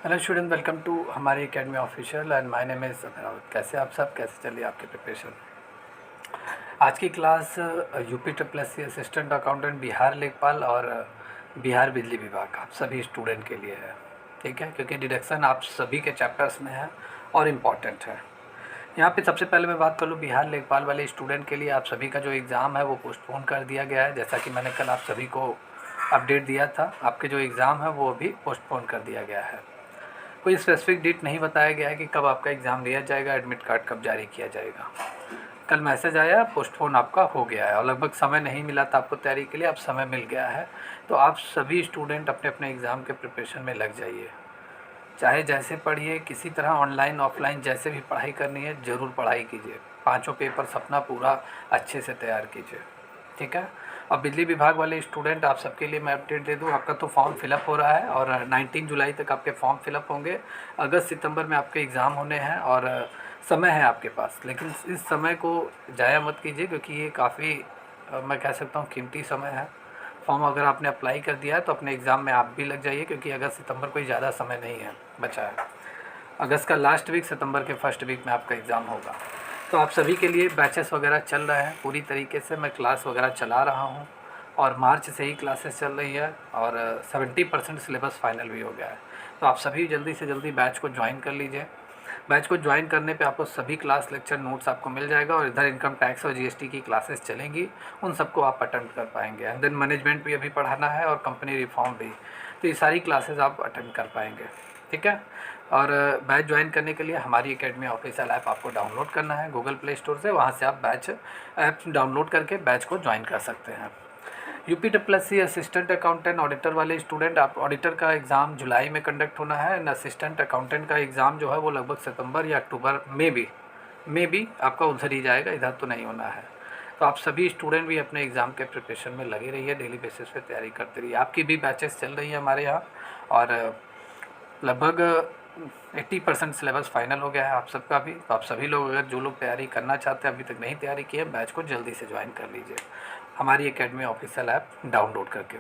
Hello student, welcome to हमारी academy official and my name is Abhinav. कैसे आप सब, कैसे चलिए आपकी प्रिपरेशन। आज की class UP triple assistant accountant Bihar लेखपाल और बिहार बिजली विभाग आप सभी स्टूडेंट के लिए है। ठीक है, क्योंकि डिडक्शन आप सभी के चैप्टर्स में है और इम्पॉर्टेंट है। यहाँ पे सबसे पहले मैं बात कर लूँ बिहार लेखपाल वाले स्टूडेंट के लिए। आप सभी का जो एग्ज़ाम है वो पोस्टपोन कर दिया गया है। जैसा कि मैंने कल आप सभी को अपडेट दिया था, आपके जो एग्ज़ाम है वो अभी पोस्टपोन कर दिया गया है। कोई स्पेसिफिक डेट नहीं बताया गया है कि कब आपका एग्ज़ाम लिया जाएगा, एडमिट कार्ड कब जारी किया जाएगा। कल मैसेज आया, पोस्टपोन आपका हो गया है और लगभग समय नहीं मिला था आपको तैयारी के लिए, अब समय मिल गया है। तो आप सभी स्टूडेंट अपने अपने एग्ज़ाम के प्रिपरेशन में लग जाइए। चाहे जैसे पढ़िए, किसी तरह ऑनलाइन ऑफलाइन जैसे भी पढ़ाई करनी है ज़रूर पढ़ाई कीजिए। पाँचों पेपर अपना पूरा अच्छे से तैयार कीजिए। ठीक है। अब बिजली विभाग वाले स्टूडेंट आप सबके लिए मैं अपडेट दे दूं, आपका तो फॉर्म फिलअप हो रहा है और 19 जुलाई तक आपके फॉर्म फिलअप होंगे। अगस्त सितंबर में आपके एग्ज़ाम होने हैं और समय है आपके पास, लेकिन इस समय को ज़ाया मत कीजिए क्योंकि ये काफ़ी मैं कह सकता हूँ कीमती समय है। फॉर्म अगर आपने अप्लाई कर दिया है तो अपने एग्ज़ाम में आप भी लग जाइए, क्योंकि अगस्त सितंबर कोई ज़्यादा समय नहीं है बचा है। अगस्त का लास्ट वीक, सितंबर के फर्स्ट वीक में आपका एग्ज़ाम होगा। तो आप सभी के लिए बैचेस वगैरह चल रहे हैं पूरी तरीके से, मैं क्लास वगैरह चला रहा हूँ और मार्च से ही क्लासेस चल रही है और 70% सिलेबस फाइनल भी हो गया है। तो आप सभी जल्दी से जल्दी बैच को ज्वाइन कर लीजिए। बैच को ज्वाइन करने पे आपको सभी क्लास लेक्चर नोट्स आपको मिल जाएगा और इधर इनकम टैक्स और जीएसटी की क्लासेस चलेंगी, उन सबको आप अटेंड कर पाएंगे। एंड देन मैनेजमेंट भी अभी पढ़ाना है और कंपनी रिफॉर्म भी, तो ये सारी क्लासेस आप अटेंड कर पाएंगे। ठीक है। और बैच ज्वाइन करने के लिए हमारी एकेडमी ऑफिशियल ऐप आपको डाउनलोड करना है गूगल प्ले स्टोर से, वहाँ से आप बैच ऐप डाउनलोड करके बैच को ज्वाइन कर सकते हैं। UP triple C assistant accountant auditor वाले स्टूडेंट, आप ऑडिटर का एग्ज़ाम जुलाई में कंडक्ट होना है एंड असिस्टेंट अकाउंटेंट का एग्ज़ाम जो है वो लगभग सितंबर या अक्टूबर में भी आपका उधर ही जाएगा, इधर तो नहीं होना है। तो आप सभी स्टूडेंट भी अपने एग्ज़ाम के प्रिपरेशन में लगे रहिए, डेली बेसिस पे तैयारी करते रहिए। आपकी भी बैचेस चल रही है हमारे यहाँ और लगभग 80% सिलेबस फाइनल हो गया है आप सबका भी। तो आप सभी लोग, अगर जो लोग तैयारी करना चाहते हैं, अभी तक नहीं तैयारी की है, बैच को जल्दी से ज्वाइन कर लीजिए हमारी एकेडमी ऑफिशियल ऐप डाउनलोड करके।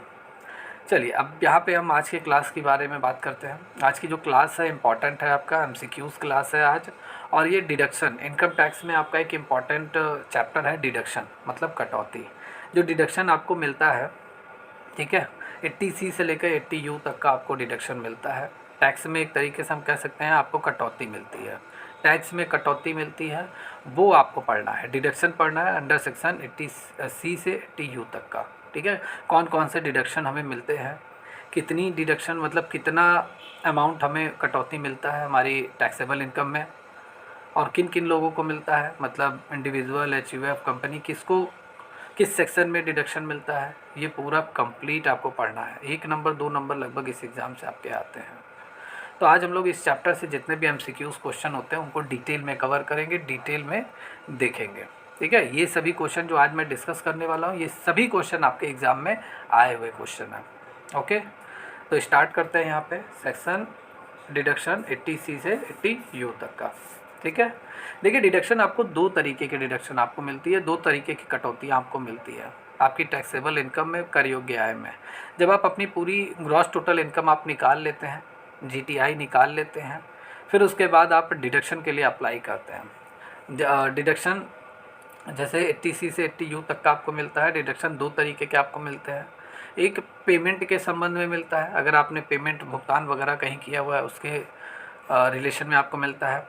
चलिए अब यहाँ पे हम आज के क्लास के बारे में बात करते हैं। आज की जो क्लास है इम्पॉर्टेंट है, आपका एमसीक्यूज़ क्लास है आज। और ये डिडक्शन, इनकम टैक्स में आपका एक इम्पॉर्टेंट चैप्टर है डिडक्शन, मतलब कटौती। जो डिडक्शन आपको मिलता है, ठीक है, 80C से लेकर 80U तक का आपको डिडक्शन मिलता है। टैक्स में एक तरीके से हम कह सकते हैं आपको कटौती मिलती है, टैक्स में कटौती मिलती है, वो आपको पढ़ना है। डिडक्शन पढ़ना है अंडर सेक्शन 80C से 80U तक का। ठीक है, कौन कौन से डिडक्शन हमें मिलते हैं, कितनी डिडक्शन मतलब कितना अमाउंट हमें कटौती मिलता है हमारी टैक्सेबल इनकम में, और किन किन लोगों को मिलता है, मतलब इंडिविजुअल, एचयूएफ, कंपनी, किसको किस सेक्शन में डिडक्शन मिलता है, ये पूरा कंप्लीट आपको पढ़ना है। 1 नंबर 2 नंबर लगभग इस एग्ज़ाम से आपके आते हैं। तो आज हम लोग इस चैप्टर से जितने भी एमसीक्यूज़ क्वेश्चन होते हैं उनको डिटेल में कवर करेंगे, डिटेल में देखेंगे। ठीक है, ये सभी क्वेश्चन जो आज मैं डिस्कस करने वाला हूँ, ये सभी क्वेश्चन आपके एग्ज़ाम में आए हुए क्वेश्चन हैं। ओके, तो स्टार्ट करते हैं यहाँ पे सेक्शन डिडक्शन 80C से 80U तक का। ठीक है, देखिए डिडक्शन आपको दो तरीके की डिडक्शन आपको मिलती है, दो तरीके की कटौती आपको मिलती है आपकी टैक्सेबल इनकम में, कर योग्य आय में। जब आप अपनी पूरी ग्रॉस टोटल इनकम आप निकाल लेते हैं, जीटीआई निकाल लेते हैं, फिर उसके बाद आप डिडक्शन के लिए अप्लाई करते हैं। डिडक्शन जैसे 80C से 80U तक का आपको मिलता है। डिडक्शन दो तरीके के आपको मिलते हैं, एक पेमेंट के संबंध में मिलता है, अगर आपने पेमेंट भुगतान वगैरह कहीं किया हुआ है उसके रिलेशन में आपको मिलता है,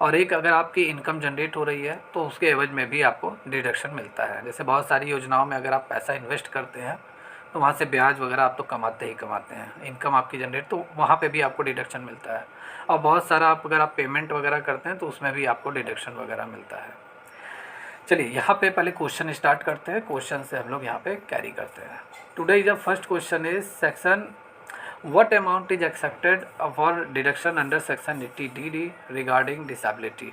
और एक अगर आपकी इनकम जनरेट हो रही है तो उसके एवज में भी आपको डिडक्शन मिलता है। जैसे बहुत सारी योजनाओं में अगर आप पैसा इन्वेस्ट करते हैं तो वहाँ से ब्याज वगैरह आप तो कमाते ही कमाते हैं, इनकम आपकी जनरेट, तो वहाँ पे भी आपको डिडक्शन मिलता है। और बहुत सारा आप अगर आप पेमेंट वगैरह करते हैं तो उसमें भी आपको डिडक्शन वगैरह मिलता है। चलिए यहाँ पे पहले क्वेश्चन स्टार्ट करते हैं, क्वेश्चन से हम लोग यहाँ पे कैरी करते हैं। टुडे जब first question is section what amount is accepted for deduction under section 80DD regarding disability।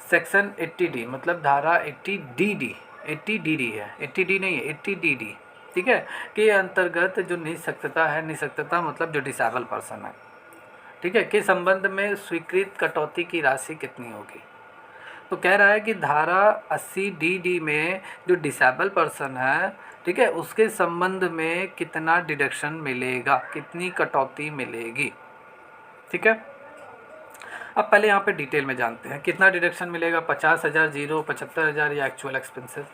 Section 80D मतलब धारा 80DD, 80DD है, 80D नहीं है, 80DD। ठीक है, के अंतर्गत जो निःशक्तता है, निःशक्तता मतलब जो डिसेबल पर्सन है, ठीक है, के संबंध में स्वीकृत कटौती की राशि कितनी होगी। तो कह रहा है कि धारा 80DD में जो डिसेबल पर्सन है, ठीक है, उसके संबंध में कितना डिडक्शन मिलेगा, कितनी कटौती मिलेगी। ठीक है। अब पहले यहाँ पे डिटेल में जानते हैं कितना डिडक्शन मिलेगा, 50,000, 0, 75,000 या एक्चुअल एक्सपेंसेस।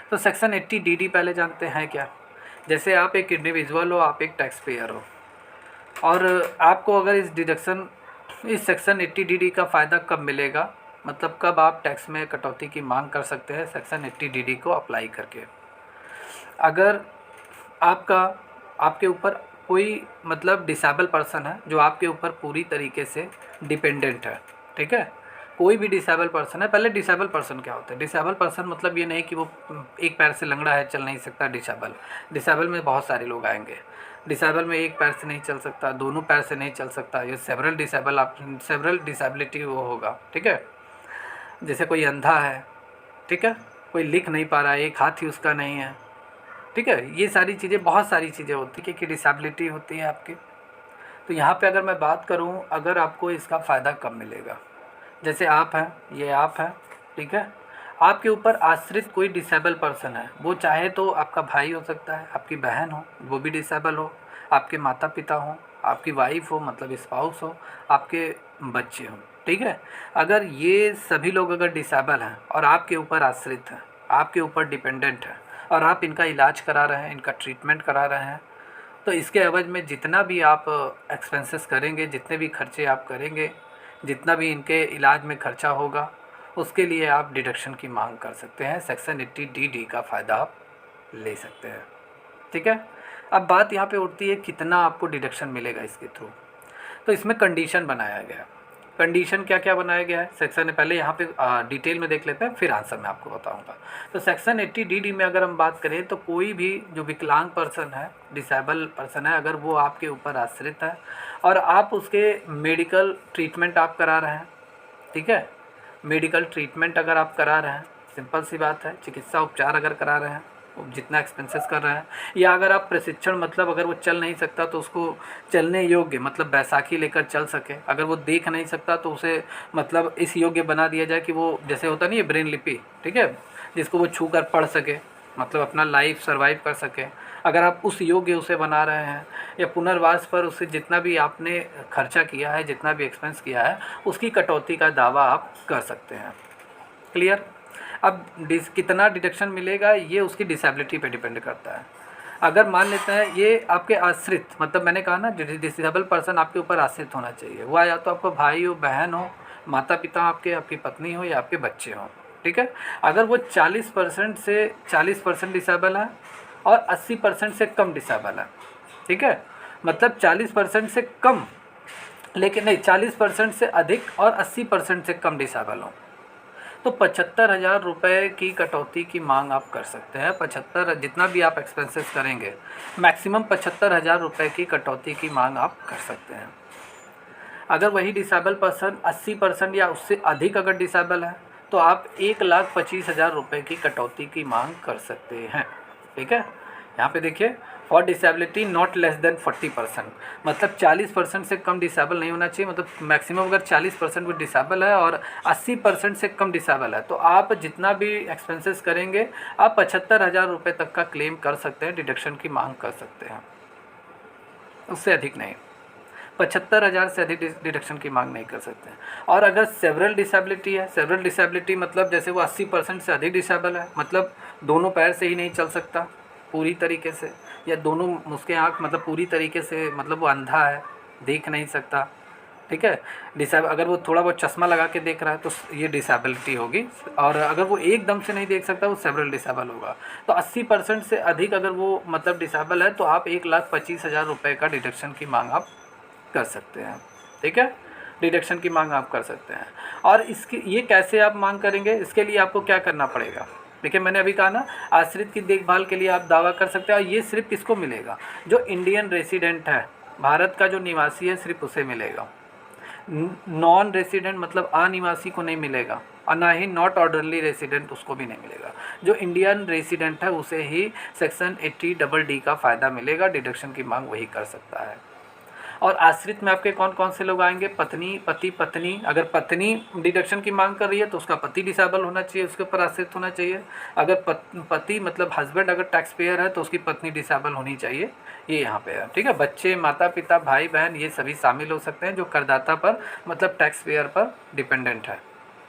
तो सेक्शन 80 DD पहले जानते हैं क्या। जैसे आप एक इंडिविजुअल हो, आप एक टैक्स पेयर हो, और आपको अगर इस सेक्शन 80 DD का फ़ायदा कब मिलेगा, मतलब कब आप टैक्स में कटौती की मांग कर सकते हैं सेक्शन 80 DD को अप्लाई करके। अगर आपके ऊपर कोई मतलब डिसेबल पर्सन है जो आपके ऊपर पूरी तरीके से डिपेंडेंट है, ठीक है। कोई भी डिसेबल पर्सन है। पहले डिसेबल पर्सन क्या होता है। डिसेबल पर्सन मतलब ये नहीं कि वो एक पैर से लंगड़ा है, चल नहीं सकता। डिसेबल में बहुत सारे लोग आएंगे। डिसेबल में एक पैर से नहीं चल सकता, दोनों पैर से नहीं चल सकता, ये सेवरल डिसेबिलिटी वो होगा, ठीक है। जैसे कोई अंधा है, ठीक है, कोई लिख नहीं पा रहा है, एक हाथ ही उसका नहीं है, ठीक है। ये सारी चीज़ें, बहुत सारी चीज़ें होती है कि डिसेबिलिटी होती है आपकी। तो यहाँ पे अगर मैं बात करूँ, अगर आपको इसका फ़ायदा कब मिलेगा, जैसे आप हैं, ये आप हैं, ठीक है। आपके ऊपर आश्रित कोई डिसेबल पर्सन है, वो चाहे तो आपका भाई हो सकता है, आपकी बहन हो वो भी डिसेबल हो, आपके माता पिता हो, आपकी वाइफ हो मतलब स्पाउस हो, आपके बच्चे हों, ठीक है। अगर ये सभी लोग अगर डिसेबल हैं और आपके ऊपर आश्रित हैं, आपके ऊपर डिपेंडेंट हैं, और आप इनका इलाज करा रहे हैं, इनका ट्रीटमेंट करा रहे हैं, तो इसके एवज में जितना भी आप एक्सपेंसेस करेंगे, जितने भी खर्चे आप करेंगे, जितना भी इनके इलाज में खर्चा होगा, उसके लिए आप डिडक्शन की मांग कर सकते हैं। सेक्शन 80 DD का फ़ायदा आप ले सकते हैं, ठीक है। अब बात यहाँ पे उठती है कितना आपको डिडक्शन मिलेगा इसके थ्रू। तो इसमें कंडीशन बनाया गया। कंडीशन क्या क्या बनाया गया है सेक्शन, पहले यहाँ पे डिटेल में देख लेते हैं, फिर आंसर मैं आपको बताऊंगा। तो सेक्शन 80 DD में अगर हम बात करें तो कोई भी जो विकलांग पर्सन है, डिसेबल पर्सन है, अगर वो आपके ऊपर आश्रित है और आप उसके मेडिकल ट्रीटमेंट आप करा रहे हैं, ठीक है। मेडिकल ट्रीटमेंट अगर आप करा रहे हैं, सिंपल सी बात है, चिकित्सा उपचार अगर करा रहे हैं, जितना एक्सपेंसेस कर रहे हैं, या अगर आप प्रशिक्षण मतलब अगर वो चल नहीं सकता तो उसको चलने योग्य मतलब बैसाखी लेकर चल सके, अगर वो देख नहीं सकता तो उसे मतलब इस योग्य बना दिया जाए कि वो, जैसे होता नहीं है ब्रेन लिपि, ठीक है, जिसको वो छू कर पढ़ सके, मतलब अपना लाइफ सर्वाइव कर सके, अगर आप उस योग्य उसे बना रहे हैं, या पुनर्वास पर उससे जितना भी आपने खर्चा किया है, जितना भी एक्सपेंस किया है, उसकी कटौती का दावा आप कर सकते हैं। क्लियर। अब कितना डिडक्शन मिलेगा ये उसकी डिसेबिलिटी पे डिपेंड करता है। अगर मान लेते हैं ये आपके आश्रित, मतलब मैंने कहा ना डिसेबल पर्सन आपके ऊपर आश्रित होना चाहिए, वह या तो आपका भाई हो, बहन हो, माता पिता आपकी पत्नी हो, या आपके बच्चे हों, ठीक है। अगर वो 40% डिसेबल है और 80% से कम डिसेबल है, ठीक है, मतलब 40% से कम, लेकिन नहीं 40% से अधिक और 80% से कम डिसेबल हो, तो 75,000 रुपये की कटौती की मांग आप कर सकते हैं। 75, जितना भी आप एक्सपेंसेस करेंगे, मैक्सिमम 75,000 रुपये की कटौती की मांग आप कर सकते हैं। अगर वही डिसेबल पर्सन 80% या उससे अधिक अगर डिसेबल है तो आप 1,25,000 रुपये की कटौती की मांग कर सकते हैं, ठीक है। यहाँ पे देखिए, for disability not less than 40%, मतलब 40% से कम डिसेबल नहीं होना चाहिए, मतलब मैक्सिमम अगर 40% वो डिसेबल है और 80% से कम डिसेबल है, तो आप जितना भी एक्सपेंसेस करेंगे आप 75,000 रुपये तक का क्लेम कर सकते हैं, डिडक्शन की मांग कर सकते हैं, उससे अधिक नहीं। 75,000 से अधिक डिडक्शन की मांग नहीं कर सकते हैं। और अगर सेवरल डिसेबिलिटी है, सेवरल डिसेबिलिटी मतलब जैसे वो 80% से अधिक डिसेबल है, मतलब दोनों पैर से ही नहीं चल सकता पूरी तरीके से, या दोनों उसके आँख मतलब पूरी तरीके से, मतलब वो अंधा है, देख नहीं सकता, ठीक है। अगर वो थोड़ा बहुत चश्मा लगा के देख रहा है तो ये डिसेबिलिटी होगी, और अगर वो एकदम से नहीं देख सकता वो सेवरल डिसेबल होगा। तो 80% से अधिक अगर वो मतलब डिसेबल है तो आप 1,25,000 रुपये का डिडक्शन की मांग आप कर सकते हैं, ठीक है। डिडक्शन की मांग आप कर सकते हैं। और इसकी ये कैसे आप मांग करेंगे, इसके लिए आपको क्या करना पड़ेगा। देखिए मैंने अभी कहा ना, आश्रित की देखभाल के लिए आप दावा कर सकते हैं, और ये सिर्फ किसको मिलेगा, जो इंडियन रेसिडेंट है, भारत का जो निवासी है, सिर्फ उसे मिलेगा। नॉन रेसिडेंट मतलब अनिवासी को नहीं मिलेगा, और ना ही नॉट ऑर्डरली रेसिडेंट उसको भी नहीं मिलेगा। जो इंडियन रेसिडेंट है उसे ही सेक्शन 80 DD का फ़ायदा मिलेगा, डिडक्शन की मांग वही कर सकता है। और आश्रित में आपके कौन कौन से लोग आएंगे, पति, अगर पत्नी डिडक्शन की मांग कर रही है तो उसका पति डिसेबल होना चाहिए, उसके ऊपर आश्रित होना चाहिए। अगर पति मतलब हस्बैंड अगर टैक्स पेयर है तो उसकी पत्नी डिसेबल होनी चाहिए, ये यहाँ पे है, ठीक है। बच्चे, माता पिता, भाई बहन, ये सभी शामिल हो सकते हैं जो करदाता पर मतलब टैक्स पेयर पर डिपेंडेंट है,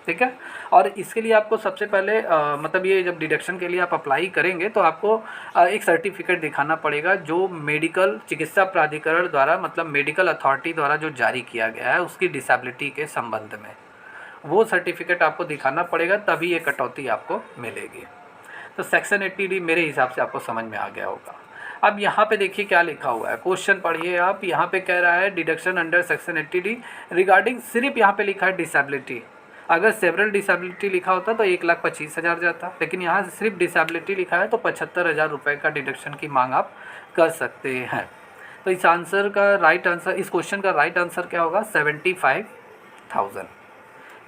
ठीक है। और इसके लिए आपको सबसे पहले मतलब ये जब डिडक्शन के लिए आप अप्लाई करेंगे तो आपको एक सर्टिफिकेट दिखाना पड़ेगा जो मेडिकल चिकित्सा प्राधिकरण द्वारा मतलब मेडिकल अथॉरिटी द्वारा जो जारी किया गया है उसकी डिसेबिलिटी के संबंध में, वो सर्टिफिकेट आपको दिखाना पड़ेगा, तभी ये कटौती आपको मिलेगी। तो सेक्शन 80D मेरे हिसाब से आपको समझ में आ गया होगा। अब यहाँ पे देखिए क्या लिखा हुआ है, क्वेश्चन पढ़िए आप। यहाँ पे कह रहा है deduction under section 80D regarding, सिर्फ यहाँ पे लिखा है डिसेबिलिटी। अगर सेवरल डिसेबिलिटी लिखा होता तो 1,25,000 जाता, लेकिन यहाँ से सिर्फ डिसेबिलिटी लिखा है तो 75,000 रुपये का डिडक्शन की मांग आप कर सकते हैं। तो इस आंसर का राइट आंसर, इस क्वेश्चन का राइट आंसर क्या होगा? 75,000।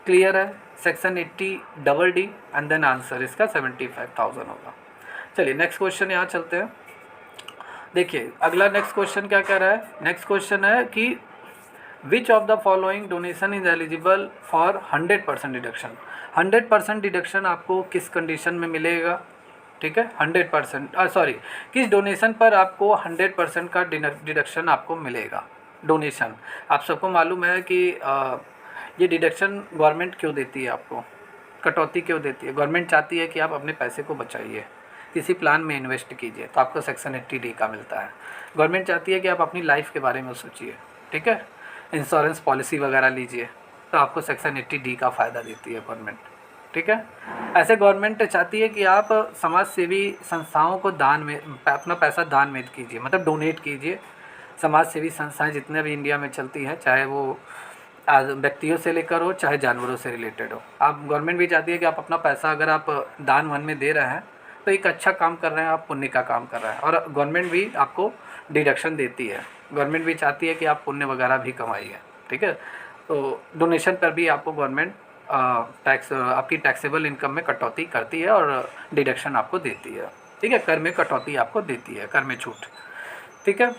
क्लियर है? Section 80DD and then answer इसका 75,000 होगा। चलिए नेक्स्ट क्वेश्चन यहाँ चलते हैं। देखिए अगला नेक्स्ट क्वेश्चन क्या कह रहा है? नेक्स्ट क्वेश्चन है कि which of the following donation is eligible for 100% deduction. 100% deduction आपको किस कंडीशन में मिलेगा? ठीक है, 100% सॉरी, किस डोनेशन पर आपको 100% का डिडक्शन आपको मिलेगा? डोनेशन, आप सबको मालूम है कि ये डिडक्शन गवर्नमेंट क्यों देती है आपको, कटौती क्यों देती है? गवर्नमेंट चाहती है कि आप अपने पैसे को बचाइए, किसी प्लान में इन्वेस्ट कीजिए तो आपको सेक्शन 80D का मिलता है। गवर्नमेंट चाहती है कि आप अपनी लाइफ के बारे में सोचिए, ठीक है, इंश्योरेंस पॉलिसी वगैरह लीजिए तो आपको सेक्शन 80D का फ़ायदा देती है गवर्नमेंट, ठीक है। ऐसे गवर्नमेंट चाहती है कि आप समाज सेवी संस्थाओं को दान में अपना पैसा दान में कीजिए, मतलब डोनेट कीजिए। समाज सेवी संस्थाएं जितने भी इंडिया में चलती हैं, चाहे वो व्यक्तियों से लेकर हो चाहे जानवरों से रिलेटेड हो, आप गवर्नमेंट भी चाहती है कि आप अपना पैसा अगर आप दान वन में दे रहे हैं तो एक अच्छा काम कर रहे हैं, आप पुण्य का काम कर रहे हैं, और गवर्नमेंट भी आपको डिडक्शन देती है। गवर्नमेंट भी चाहती है कि आप पुण्य वगैरह भी कमाइए, ठीक है। तो डोनेशन पर भी आपको गवर्नमेंट टैक्स, आपकी टैक्सेबल इनकम में कटौती करती है और डिडक्शन आपको देती है, ठीक है। कर में कटौती आपको देती है, कर में छूट, ठीक है।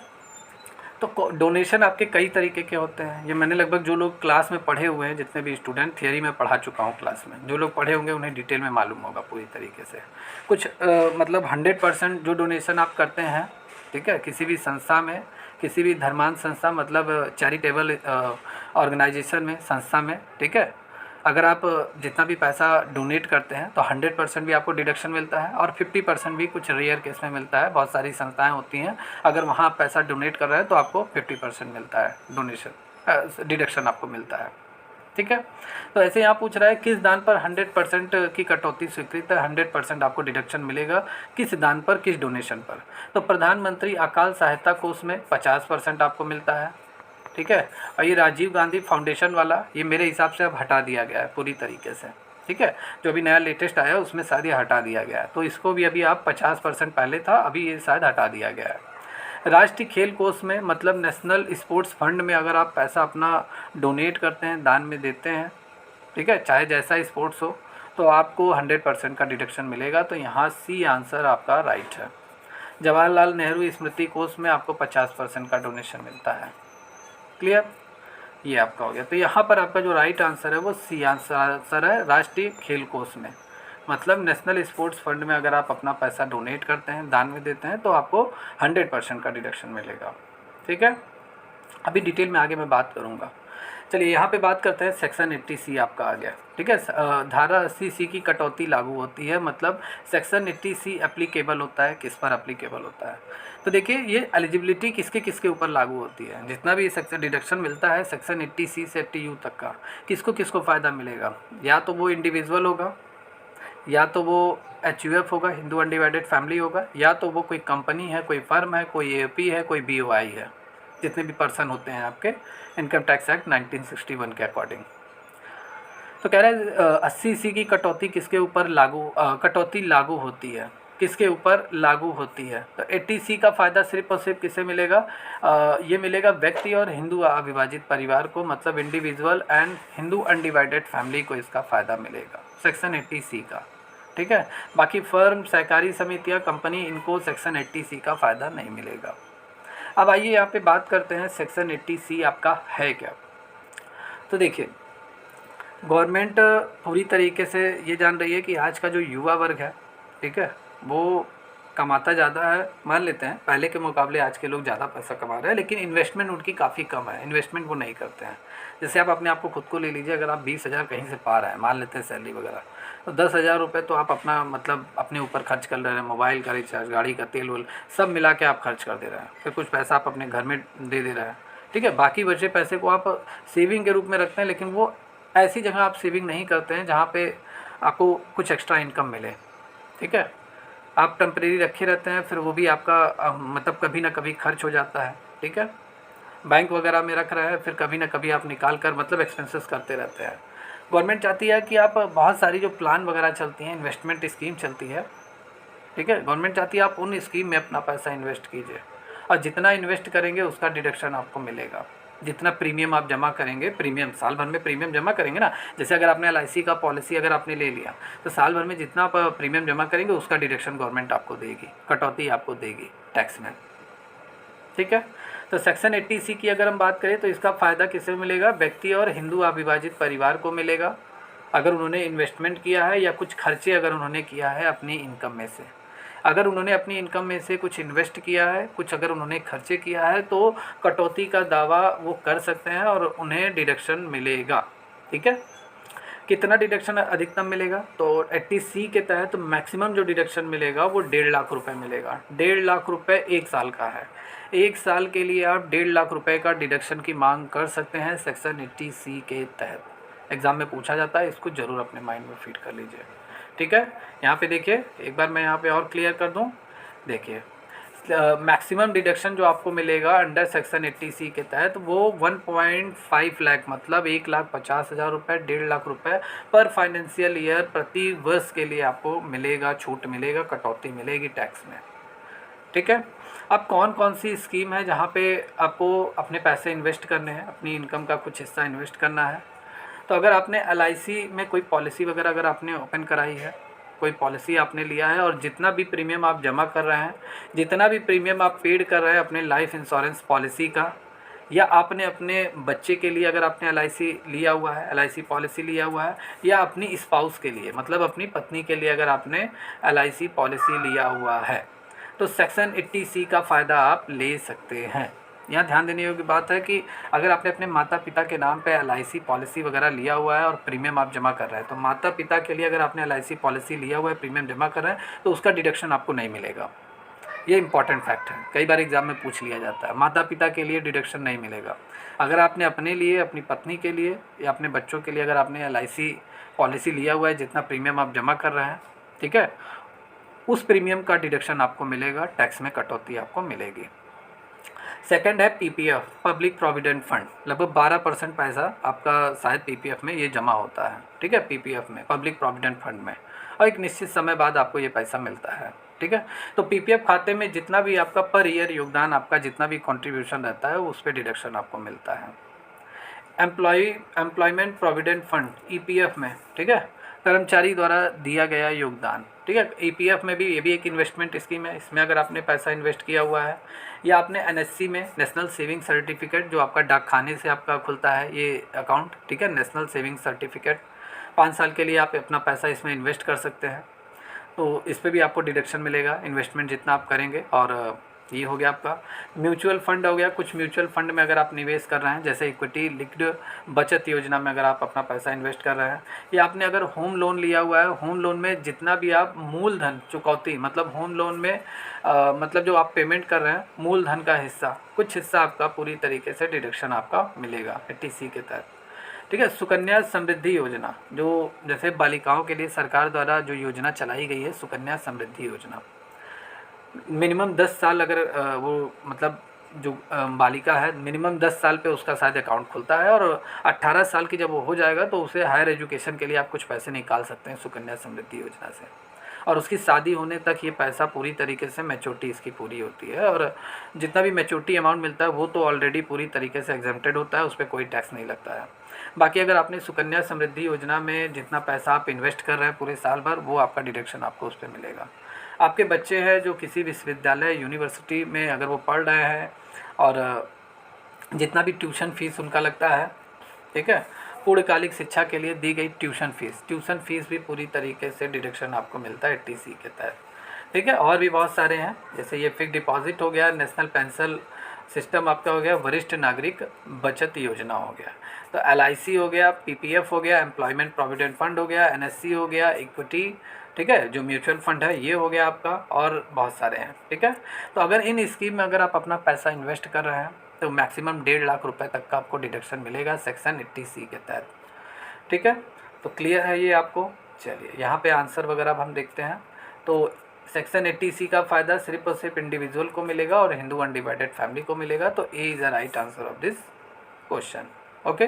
तो डोनेशन आपके कई तरीके के होते हैं। ये मैंने लगभग जो लोग क्लास में पढ़े हुए हैं, जितने भी स्टूडेंट, थियरी में पढ़ा चुका हूँ क्लास में, जो लोग पढ़े होंगे उन्हें डिटेल में मालूम होगा पूरी तरीके से। कुछ मतलब 100% जो डोनेशन आप करते हैं, ठीक है, किसी भी संस्था में, किसी भी धर्मांत संस्था मतलब चैरिटेबल ऑर्गेनाइजेशन में, संस्था में, ठीक है, अगर आप जितना भी पैसा डोनेट करते हैं तो 100% भी आपको डिडक्शन मिलता है, और 50% भी कुछ रेयर केस में मिलता है। बहुत सारी संस्थाएं होती हैं, अगर वहाँ आप पैसा डोनेट कर रहे हैं तो आपको 50% मिलता है डोनेशन, डिडक्शन आपको मिलता है, ठीक है। तो ऐसे यहाँ पूछ रहा है किस दान पर 100% की कटौती स्वीकृत है, 100% आपको डिडक्शन मिलेगा, किस दान पर, किस डोनेशन पर? तो प्रधानमंत्री अकाल सहायता कोष में 50% आपको मिलता है, ठीक है। और ये राजीव गांधी फाउंडेशन वाला, ये मेरे हिसाब से अब हटा दिया गया है पूरी तरीके से, ठीक है। जो अभी नया लेटेस्ट आया है उसमें शायद ये हटा दिया गया है, तो इसको भी अभी आप 50% पहले था, अभी ये शायद हटा दिया गया है। राष्ट्रीय खेल कोष में मतलब नेशनल स्पोर्ट्स फंड में अगर आप पैसा अपना डोनेट करते हैं, दान में देते हैं, ठीक है, चाहे जैसा स्पोर्ट्स हो, तो आपको 100% का डिडक्शन मिलेगा। तो यहाँ सी आंसर आपका राइट है। जवाहरलाल नेहरू स्मृति कोष में आपको 50% का डोनेशन मिलता है। क्लियर? ये आपका हो गया। तो यहाँ पर आपका जो राइट आंसर है वो सी आंसर है, राष्ट्रीय खेल कोष में, मतलब नेशनल स्पोर्ट्स फंड में अगर आप अपना पैसा डोनेट करते हैं, दान में देते हैं, तो आपको 100% का डिडक्शन मिलेगा, ठीक है। अभी डिटेल में आगे मैं बात करूँगा। चलिए यहाँ पे बात करते हैं, सेक्शन 80C आपका आ गया, ठीक है। धारा 80C की कटौती लागू होती है, मतलब सेक्शन 80C एप्लीकेबल होता है, किस पर एप्लीकेबल होता है? तो देखिए ये एलिजिबिलिटी किसके किसके ऊपर लागू होती है। जितना भी सेक्शन डिडक्शन मिलता है सेक्शन 80C से 80U तक का, किसको किसको फ़ायदा मिलेगा? या तो वो इंडिविजुअल होगा, या तो वो HUF होगा, हिंदू अनडिवाइडेड फैमिली होगा, या तो वो कोई कंपनी है, कोई फर्म है, कोई AOP है, कोई BOI है, जितने भी पर्सन होते हैं आपके इनकम टैक्स एक्ट 1961 के अकॉर्डिंग। तो कह रहे हैं 80C की कटौती किसके ऊपर कटौती लागू होती है, किसके ऊपर लागू होती है? तो 80C का फ़ायदा सिर्फ और सिर्फ किसे मिलेगा? ये मिलेगा व्यक्ति और हिंदू अविभाजित परिवार को, मतलब individual and Hindu undivided family को इसका फ़ायदा मिलेगा सेक्शन 80C का, ठीक है। बाकी फर्म, सहकारी समितियाँ, कंपनी, इनको सेक्शन 80C का फ़ायदा नहीं मिलेगा। अब आइए यहाँ पे बात करते हैं सेक्शन 80C आपका है क्या। तो देखिए गवर्नमेंट पूरी तरीके से ये जान रही है कि आज का जो युवा वर्ग है, ठीक है, वो कमाता ज़्यादा है, मान लेते हैं पहले के मुकाबले आज के लोग ज़्यादा पैसा कमा रहे हैं, लेकिन इन्वेस्टमेंट उनकी काफ़ी कम है, इन्वेस्टमेंट वो नहीं करते हैं। जैसे आप अपने आप को खुद को ले लीजिए, अगर आप 20,000 कहीं से पा रहे हैं, मान लेते हैं सैलरी वगैरह, तो 10,000 रुपये तो आप अपना मतलब अपने ऊपर खर्च कर रहे हैं, मोबाइल का रिचार्ज, गाड़ी का तेल वेल सब मिला के आप खर्च कर दे रहे हैं, फिर कुछ पैसा आप अपने घर में दे रहे हैं, ठीक है। बाकी बचे पैसे को आप सेविंग के रूप में रखते हैं, लेकिन वो ऐसी जगह आप सेविंग नहीं करते हैं जहाँ पे आपको कुछ एक्स्ट्रा इनकम मिले, ठीक है। आप टेम्परेरी रखे रहते हैं, फिर वो भी आपका मतलब कभी ना कभी खर्च हो जाता है, ठीक है। बैंक वगैरह में रख रहे हैं, फिर कभी ना कभी आप निकाल कर मतलब एक्सपेंसेस करते रहते हैं। गवर्नमेंट चाहती है कि आप बहुत सारी जो प्लान वगैरह चलती हैं, इन्वेस्टमेंट स्कीम चलती है, ठीक है, गवर्नमेंट चाहती है आप उन स्कीम में अपना पैसा इन्वेस्ट कीजिए, और जितना इन्वेस्ट करेंगे उसका डिडक्शन आपको मिलेगा। जितना प्रीमियम आप जमा करेंगे, प्रीमियम साल भर में प्रीमियम जमा करेंगे ना, जैसे अगर आपने LIC का पॉलिसी अगर आपने ले लिया, तो साल भर में जितना आप प्रीमियम जमा करेंगे उसका डिडक्शन गवर्नमेंट आपको देगी, कटौती आपको देगी टैक्स में, ठीक है। तो सेक्शन 80C की अगर हम बात करें तो इसका फ़ायदा किसे मिलेगा? व्यक्ति और हिंदू अविभाजित परिवार को मिलेगा, अगर उन्होंने इन्वेस्टमेंट किया है या कुछ खर्चे अगर उन्होंने किया है अपनी इनकम में से। अगर उन्होंने अपनी इनकम में से कुछ इन्वेस्ट किया है, कुछ अगर उन्होंने खर्चे किया है, तो कटौती का दावा वो कर सकते हैं और उन्हें डिडक्शन मिलेगा, ठीक है। कितना डिडक्शन अधिकतम मिलेगा? तो 80C के तहत मैक्सिमम जो डिडक्शन मिलेगा वो 1.5 लाख रुपए मिलेगा। 1.5 लाख रुपए 1 साल का है, 1 साल के लिए आप 1.5 लाख रुपए का डिडक्शन की मांग कर सकते हैं सेक्शन 80C के तहत। एग्ज़ाम में पूछा जाता है, इसको ज़रूर अपने माइंड में फीड कर लीजिए, ठीक है। यहाँ पे देखिए, एक बार मैं यहाँ पे और क्लियर कर दूँ, देखिए मैक्सिमम डिडक्शन जो आपको मिलेगा अंडर सेक्शन 80C के तहत वो 1.5 लाख मतलब 1,50,000 रुपये, 1.5 लाख रुपये पर फाइनेंशियल ईयर प्रति वर्ष के लिए आपको मिलेगा, छूट मिलेगा, कटौती मिलेगी टैक्स में, ठीक है। अब कौन कौन सी स्कीम है जहाँ पे आपको अपने पैसे इन्वेस्ट करने हैं, अपनी इनकम का कुछ हिस्सा इन्वेस्ट करना है? तो अगर आपने LIC में कोई पॉलिसी वगैरह अगर आपने ओपन कराई है, कोई पॉलिसी आपने लिया है, और जितना भी प्रीमियम आप जमा कर रहे हैं, जितना भी प्रीमियम आप पेड कर रहे हैं अपने लाइफ इंश्योरेंस पॉलिसी का, या आपने अपने बच्चे के लिए अगर आपने LIC लिया हुआ है, LIC पॉलिसी लिया हुआ है, या अपनी स्पाउस के लिए मतलब अपनी पत्नी के लिए अगर आपने LIC पॉलिसी लिया हुआ है, तो सेक्शन 80C का फ़ायदा आप ले सकते हैं। यहाँ ध्यान देने योग्य बात है कि अगर आपने अपने माता पिता के नाम पे LIC पॉलिसी वगैरह लिया हुआ है और प्रीमियम आप जमा कर रहे हैं, तो माता पिता के लिए अगर आपने LIC पॉलिसी लिया हुआ है, प्रीमियम जमा कर रहे हैं, तो उसका डिडक्शन आपको नहीं मिलेगा। ये इंपॉर्टेंट फैक्ट है, कई बार एग्जाम में पूछ लिया जाता है, माता पिता के लिए डिडक्शन नहीं मिलेगा। अगर आपने अपने लिए, अपनी पत्नी के लिए या अपने बच्चों के लिए अगर आपने LIC पॉलिसी लिया हुआ है, जितना प्रीमियम आप जमा कर रहे हैं, ठीक है, उस प्रीमियम का डिडक्शन आपको मिलेगा, टैक्स में कटौती आपको मिलेगी। सेकंड है PPF, पब्लिक प्रोविडेंट फंड। लगभग 12% पैसा आपका शायद PPF में ये जमा होता है, ठीक है, PPF में, पब्लिक प्रोविडेंट फंड में, और एक निश्चित समय बाद आपको ये पैसा मिलता है, ठीक है। तो PPF खाते में जितना भी आपका पर ईयर योगदान, आपका जितना भी कंट्रीब्यूशन रहता है उस पर डिडक्शन आपको मिलता है। एम्प्लॉयमेंट प्रोविडेंट फंड EPF में, ठीक है, कर्मचारी द्वारा दिया गया योगदान, ठीक है। EPF में भी ये भी एक इन्वेस्टमेंट स्कीम है, इसमें अगर आपने पैसा इन्वेस्ट किया हुआ है, या आपने NSC में नेशनल सेविंग सर्टिफिकेट जो आपका डाक खाने से आपका खुलता है ये अकाउंट, ठीक है, नेशनल सेविंग सर्टिफिकेट, 5 साल के लिए आप अपना पैसा इसमें इन्वेस्ट कर सकते हैं, तो इस पर भी आपको डिडक्शन मिलेगा इन्वेस्टमेंट जितना आप करेंगे। और ये हो गया आपका म्यूचुअल फंड हो गया। कुछ म्यूचुअल फंड में अगर आप निवेश कर रहे हैं, जैसे इक्विटी लिक्विड बचत योजना में अगर आप अपना पैसा इन्वेस्ट कर रहे हैं, या आपने अगर होम लोन लिया हुआ है, होम लोन में जितना भी आप मूलधन चुकौती मतलब होम लोन में मतलब जो आप पेमेंट कर रहे हैं मूलधन का हिस्सा, कुछ हिस्सा आपका पूरी तरीके से डिडक्शन आपका मिलेगा 80C के तहत, ठीक है। सुकन्या समृद्धि योजना, जो जैसे बालिकाओं के लिए सरकार द्वारा जो योजना चलाई गई है, सुकन्या समृद्धि योजना, मिनिमम 10 साल अगर वो मतलब जो बालिका है मिनिमम 10 साल पे उसका शायद अकाउंट खुलता है, और 18 साल की जब वो हो जाएगा तो उसे हायर एजुकेशन के लिए आप कुछ पैसे निकाल सकते हैं सुकन्या समृद्धि योजना से, और उसकी शादी होने तक ये पैसा पूरी तरीके से मैच्योरिटी इसकी पूरी होती है, और जितना भी मैच्योरिटी अमाउंट मिलता है वो तो ऑलरेडी पूरी तरीके से एग्जेम्प्टेड होता है, उस पर कोई टैक्स नहीं लगता है। बाकी अगर आपने सुकन्या समृद्धि योजना में जितना पैसा आप इन्वेस्ट कर रहे हैं पूरे साल भर, वो आपका डिडक्शन आपको उस पर मिलेगा। आपके बच्चे हैं जो किसी विश्वविद्यालय यूनिवर्सिटी में अगर वो पढ़ रहे हैं, और जितना भी ट्यूशन फीस उनका लगता है, ठीक है, पूर्णकालिक शिक्षा के लिए दी गई ट्यूशन फीस भी पूरी तरीके से डिडक्शन आपको मिलता है 80C के तहत। ठीक है। और भी बहुत सारे हैं, जैसे ये फिक्स डिपॉजिट हो गया, नेशनल पेंशन सिस्टम आपका हो गया, वरिष्ठ नागरिक बचत योजना हो गया, तो LIC हो गया, PPF हो गया, एम्प्लॉयमेंट प्रोविडेंट फंड हो गया, NSC हो गया, इक्विटी, ठीक है, जो म्यूचुअल फंड है ये हो गया आपका, और बहुत सारे हैं। ठीक है, तो अगर इन स्कीम में अगर आप अपना पैसा इन्वेस्ट कर रहे हैं तो मैक्सिमम 1.5 लाख रुपए तक का आपको डिडक्शन मिलेगा सेक्शन 80C के तहत। ठीक है, तो क्लियर है ये आपको। चलिए यहाँ पे आंसर वगैरह अब हम देखते हैं। तो सेक्शन 80C का फ़ायदा सिर्फ और सिर्फ इंडिविजुअल को मिलेगा और हिंदू अनडिवाइडेड फैमिली को मिलेगा, तो A is the right answer of this question. Okay,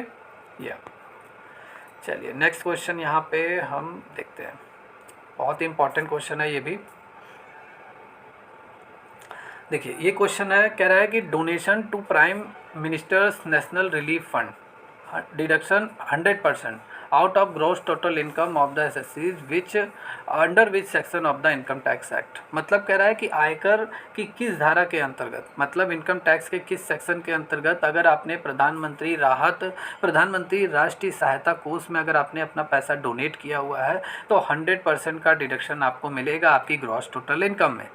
या चलिए नेक्स्ट क्वेश्चन यहाँ पे हम देखते हैं, बहुत ही इंपॉर्टेंट क्वेश्चन है ये भी। देखिए ये क्वेश्चन है, कह रहा है कि donation to prime minister's national relief fund deduction 100% out of gross total income of the assessee's which under which section of the income tax act. मतलब कह रहा है कि आयकर की किस धारा के अंतर्गत, मतलब इनकम टैक्स के किस सेक्शन के अंतर्गत अगर आपने प्रधानमंत्री राष्ट्रीय सहायता कोष में अगर आपने अपना पैसा डोनेट किया हुआ है तो 100% का डिडक्शन आपको मिलेगा आपकी ग्रॉस टोटल इनकम में।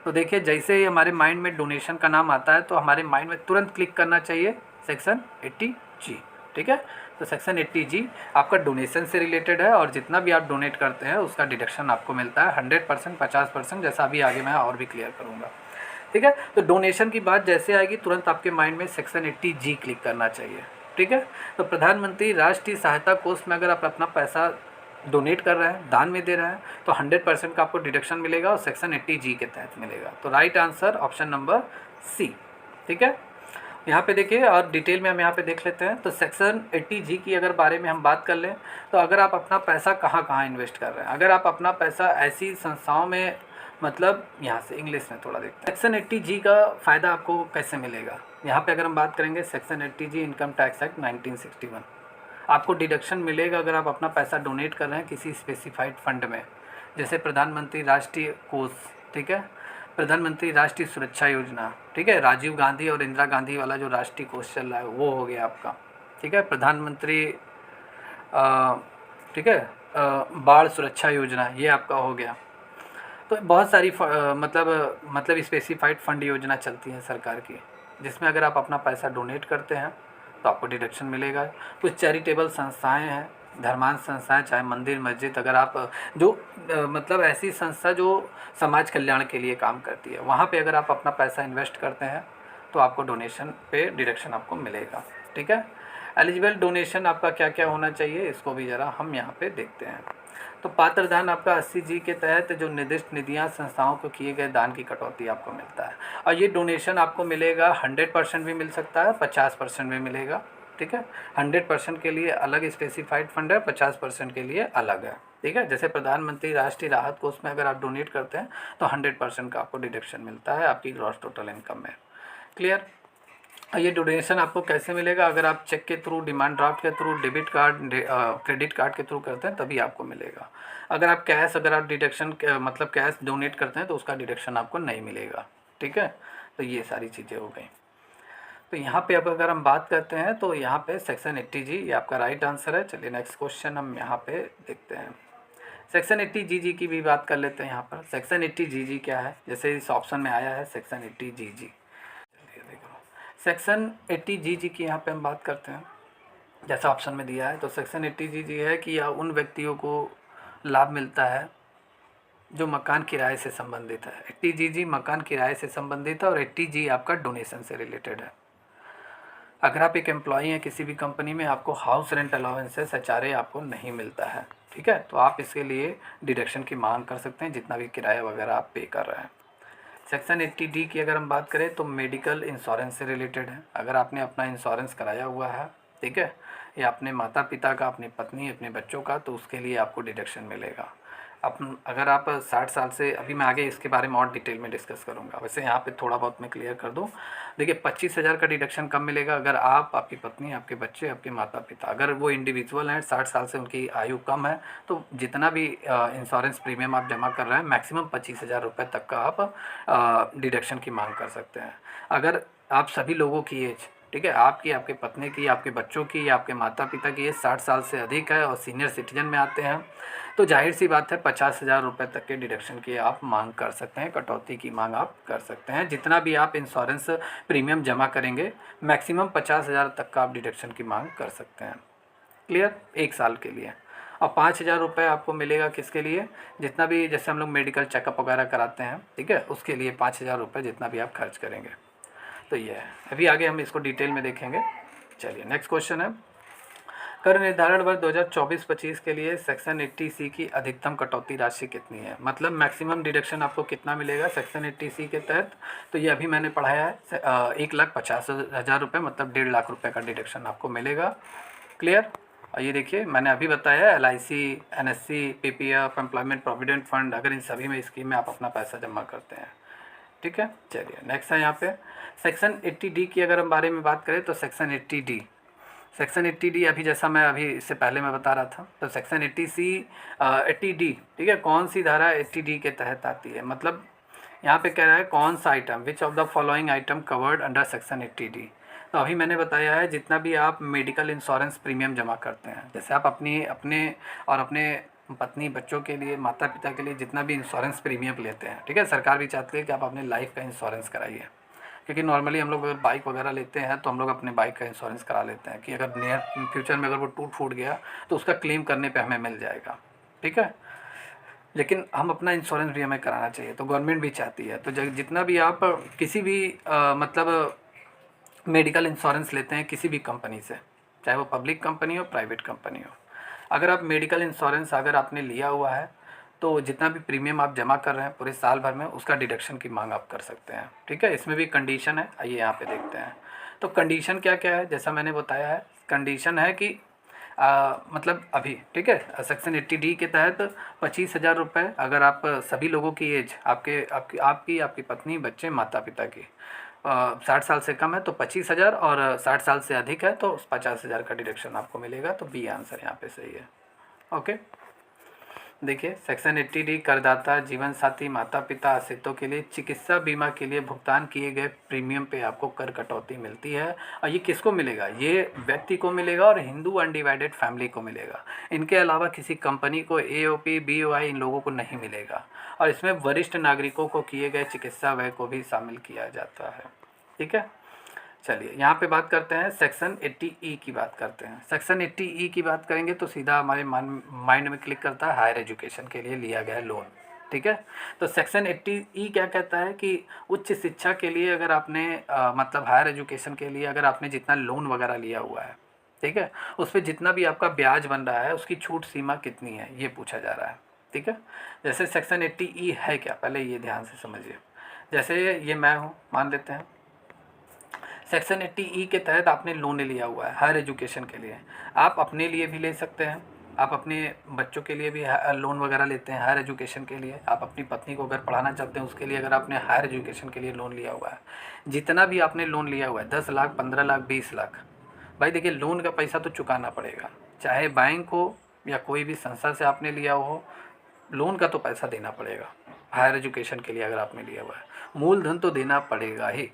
तो देखिए जैसे ही हमारे माइंड में डोनेशन का नाम आता है तो हमारे माइंड में तुरंत क्लिक करना चाहिए सेक्शन 80G। ठीक है, तो सेक्शन 80G आपका डोनेशन से रिलेटेड है और जितना भी आप डोनेट करते हैं उसका डिडक्शन आपको मिलता है 100%, 50%, जैसा अभी आगे मैं और भी क्लियर करूँगा। ठीक है, तो डोनेशन की बात जैसे आएगी तुरंत आपके माइंड में सेक्शन 80G क्लिक करना चाहिए। ठीक है, तो प्रधानमंत्री राष्ट्रीय सहायता कोष में अगर आप अपना पैसा डोनेट कर रहे हैं, दान में दे रहे हैं, तो 100% का आपको डिडक्शन मिलेगा और सेक्शन 80G के तहत मिलेगा। तो right answer option number C। ठीक है, यहाँ पे देखिए और डिटेल में हम यहाँ पे देख लेते हैं। तो सेक्शन 80G की अगर बारे में हम बात कर लें तो अगर आप अपना पैसा कहाँ कहाँ इन्वेस्ट कर रहे हैं, अगर आप अपना पैसा ऐसी संस्थाओं में, मतलब यहाँ से इंग्लिश में थोड़ा देखते हैं, सेक्शन 80G का फ़ायदा आपको कैसे मिलेगा। यहाँ पे अगर हम बात करेंगे section 80G income tax act 1961, आपको डिडक्शन मिलेगा अगर आप अपना पैसा डोनेट कर रहे हैं किसी स्पेसिफाइड फंड में, जैसे प्रधानमंत्री राष्ट्रीय कोष, ठीक है, प्रधानमंत्री राष्ट्रीय सुरक्षा योजना, ठीक है, राजीव गांधी और इंदिरा गांधी वाला जो राष्ट्रीय कोष चल रहा है वो हो गया आपका। ठीक है, प्रधानमंत्री ठीक है बाढ़ सुरक्षा योजना ये आपका हो गया। तो बहुत सारी मतलब स्पेसिफाइड फंड योजना चलती है सरकार की, जिसमें अगर आप अपना पैसा डोनेट करते हैं तो आपको डिडक्शन मिलेगा। कुछ चैरिटेबल संस्थाएं हैं, धर्मांत संस्थाएं, चाहे मंदिर मस्जिद, अगर आप जो मतलब ऐसी संस्था जो समाज कल्याण के लिए काम करती है वहाँ पे अगर आप अपना पैसा इन्वेस्ट करते हैं तो आपको डोनेशन पे डिडक्शन आपको मिलेगा। ठीक है, एलिजिबल डोनेशन आपका क्या क्या होना चाहिए इसको भी ज़रा हम यहाँ पे देखते हैं। तो पात्र दान आपका 80G के तहत जो निर्दिष्ट निधियाँ संस्थाओं को किए गए दान की कटौती आपको मिलता है, और ये डोनेशन आपको मिलेगा 100% भी मिल सकता है, 50% भी मिलेगा। ठीक है, 100% के लिए अलग स्पेसिफाइड फंड है, 50% के लिए अलग है। ठीक है, जैसे प्रधानमंत्री राष्ट्रीय राहत कोष में अगर आप डोनेट करते हैं तो 100% का आपको डिडक्शन मिलता है आपकी ग्रॉस टोटल इनकम में। क्लियर। ये डोनेशन आपको कैसे मिलेगा, अगर आप चेक के थ्रू, डिमांड ड्राफ्ट के through, debit card, credit card के थ्रू करते हैं तभी आपको मिलेगा। अगर आप कैश, अगर आप डिडक्शन मतलब कैश डोनेट करते हैं तो उसका डिडक्शन आपको नहीं मिलेगा। ठीक है, तो ये सारी चीज़ें हो गई। तो यहाँ पे अब अगर हम बात करते हैं तो यहाँ पे सेक्शन 80G ये आपका राइट आंसर है। चलिए नेक्स्ट क्वेश्चन हम यहाँ पे देखते हैं। सेक्शन 80G की भी बात कर लेते हैं। यहाँ पर सेक्शन 80G क्या है, जैसे इस ऑप्शन में आया है सेक्शन 80G। सेक्शन 80G की यहाँ पे हम बात करते हैं, जैसा ऑप्शन में दिया है। तो सेक्शन 80G है कि यह उन व्यक्तियों को लाभ मिलता है जो मकान किराए से संबंधित है। 80G मकान किराए से संबंधित है और 80G आपका डोनेशन से रिलेटेड है। अगर आप एक एम्प्लॉई हैं किसी भी कंपनी में, आपको हाउस रेंट अलाउंसेस HRA आपको नहीं मिलता है, ठीक है, तो आप इसके लिए डिडक्शन की मांग कर सकते हैं जितना भी किराया वगैरह आप पे कर रहे हैं। सेक्शन 80D की अगर हम बात करें तो मेडिकल इंश्योरेंस से रिलेटेड है। अगर आपने अपना इंश्योरेंस कराया हुआ है, ठीक है, या अपने माता पिता का, अपनी पत्नी, अपने बच्चों का, तो उसके लिए आपको डिडक्शन मिलेगा। अगर आप 60 साल से, अभी मैं आगे इसके बारे में और डिटेल में डिस्कस करूंगा, वैसे यहाँ पे थोड़ा बहुत मैं क्लियर कर दूँ। देखिए 25,000 का डिडक्शन कब मिलेगा, अगर आप, आपकी पत्नी, आपके बच्चे, आपके माता पिता, अगर वो इंडिविजुअल हैं, 60 साल से उनकी आयु कम है, तो जितना भी इंश्योरेंस प्रीमियम आप जमा कर रहे हैं मैक्सिमम 25,000 रुपये तक का आप डिडक्शन की मांग कर सकते हैं। अगर आप सभी लोगों की एज ठीक है, आपकी, आपके पत्नी की, आपके बच्चों की या आपके माता पिता की एज 60 साल से अधिक है और सीनियर सिटीजन में आते हैं, तो जाहिर सी बात है 50,000 रुपये तक के डिडक्शन की आप मांग कर सकते हैं, कटौती की मांग आप कर सकते हैं। जितना भी आप इंश्योरेंस प्रीमियम जमा करेंगे मैक्सिमम 50,000 तक का आप डिडक्शन की मांग कर सकते हैं। क्लियर, 1 साल के लिए। और 5,000 रुपये आपको मिलेगा किसके लिए, जितना भी जैसे हम लोग मेडिकल चेकअप वगैरह कराते हैं, ठीक है, उसके लिए 5,000 रुपये जितना भी आप खर्च करेंगे। तो ये है, अभी आगे हम इसको डिटेल में देखेंगे। चलिए नेक्स्ट क्वेश्चन है, कर निर्धारण वर्ष 2024-25 के लिए सेक्शन 80C की अधिकतम कटौती राशि कितनी है, मतलब मैक्सिमम डिडक्शन आपको कितना मिलेगा सेक्शन 80C के तहत। तो ये अभी मैंने पढ़ाया है 1,50,000 रुपये, मतलब 1.5 लाख रुपये का डिडक्शन आपको मिलेगा। क्लियर। और ये देखिए मैंने अभी बताया LIC, NSC, PPF, employment provident fund, अगर इन सभी में स्कीम में आप अपना पैसा जमा करते हैं, ठीक है। चलिए नेक्स्ट है यहाँ पे सेक्शन 80D की अगर हम बारे में बात करें तो सेक्शन 80D अभी जैसा मैं अभी इससे पहले मैं बता रहा था, तो सेक्शन 80D, ठीक है, कौन सी धारा 80D के तहत आती है, मतलब यहाँ पे कह रहा है कौन सा item, which of the following item covered under section 80D। तो अभी मैंने बताया है जितना भी आप मेडिकल इंश्योरेंस प्रीमियम जमा करते हैं, जैसे आप अपने और अपने पत्नी, बच्चों के लिए, माता पिता के लिए जितना भी इंश्योरेंस प्रीमियम लेते हैं, ठीक है, सरकार भी चाहती है कि आप अपने लाइफ का इंश्योरेंस कराइए, क्योंकि नॉर्मली हम लोग अगर बाइक वगैरह लेते हैं तो हम लोग अपने बाइक का इंश्योरेंस करा लेते हैं कि अगर नियर फ्यूचर में अगर वो टूट फूट गया तो उसका क्लेम करने पे हमें मिल जाएगा, ठीक है। लेकिन हम अपना इंश्योरेंस भी हमें कराना चाहिए, तो गवर्नमेंट भी चाहती है। तो जितना भी आप किसी भी मतलब मेडिकल इंश्योरेंस लेते हैं किसी भी कंपनी से, चाहे वो पब्लिक कंपनी हो, प्राइवेट कंपनी हो, अगर आप मेडिकल इंश्योरेंस अगर आपने लिया हुआ है तो जितना भी प्रीमियम आप जमा कर रहे हैं पूरे साल भर में, उसका डिडक्शन की मांग आप कर सकते हैं, ठीक है। इसमें भी कंडीशन है, आइए यहाँ पे देखते हैं। तो कंडीशन क्या क्या है, जैसा मैंने बताया है, कंडीशन है कि मतलब अभी, ठीक है, सेक्शन 80D के तहत 25,000 रुपये अगर आप सभी लोगों की एज, आपकी पत्नी, बच्चे, माता पिता की 60 साल से कम है तो 25,000, और 60 साल से अधिक है तो 50,000 का डिडक्शन आपको मिलेगा। तो बी आंसर यहाँ पे सही है। ओके, देखिए सेक्शन 80D करदाता, जीवन साथी, माता पिता, आश्रितों के लिए चिकित्सा बीमा के लिए भुगतान किए गए प्रीमियम पे आपको कर कटौती मिलती है। और ये किसको मिलेगा, ये व्यक्ति को मिलेगा और हिंदू अनडिवाइडेड फैमिली को मिलेगा। इनके अलावा किसी कंपनी को, AOP, BOI इन लोगों को नहीं मिलेगा। और इसमें वरिष्ठ नागरिकों को किए गए चिकित्सा व्यय को भी शामिल किया जाता है, ठीक है। चलिए यहाँ पे बात करते हैं सेक्शन 80E की बात करते हैं। सेक्शन 80E की बात करेंगे तो सीधा हमारे माइंड में क्लिक करता है हायर एजुकेशन के लिए लिया गया लोन, ठीक है। तो सेक्शन 80E क्या कहता है कि उच्च शिक्षा के लिए अगर आपने मतलब हायर एजुकेशन के लिए अगर आपने जितना लोन वगैरह लिया हुआ है, ठीक है, उस पर जितना भी आपका ब्याज बन रहा है उसकी छूट सीमा कितनी है ये पूछा जा रहा है, ठीक है। जैसे सेक्शन 80E है क्या, पहले ये ध्यान से समझिए। जैसे ये मैं हूँ, मान लेते हैं सेक्शन 80E के तहत आपने लोन लिया हुआ है हायर एजुकेशन के लिए, आप अपने लिए भी ले सकते हैं, आप अपने बच्चों के लिए भी लोन वगैरह लेते हैं हायर एजुकेशन के लिए, आप अपनी पत्नी को अगर पढ़ाना चाहते हैं उसके लिए अगर आपने हायर एजुकेशन के लिए लोन लिया हुआ है, जितना भी आपने लोन लिया हुआ है 10 लाख, 15 लाख, 20 लाख, भाई देखिए लोन का पैसा तो चुकाना पड़ेगा, चाहे बैंक हो या कोई भी संस्था से आपने लिया हो, लोन का तो पैसा देना पड़ेगा। हायर एजुकेशन के लिए अगर आपने लिया हुआ है मूलधन तो देना पड़ेगा ही,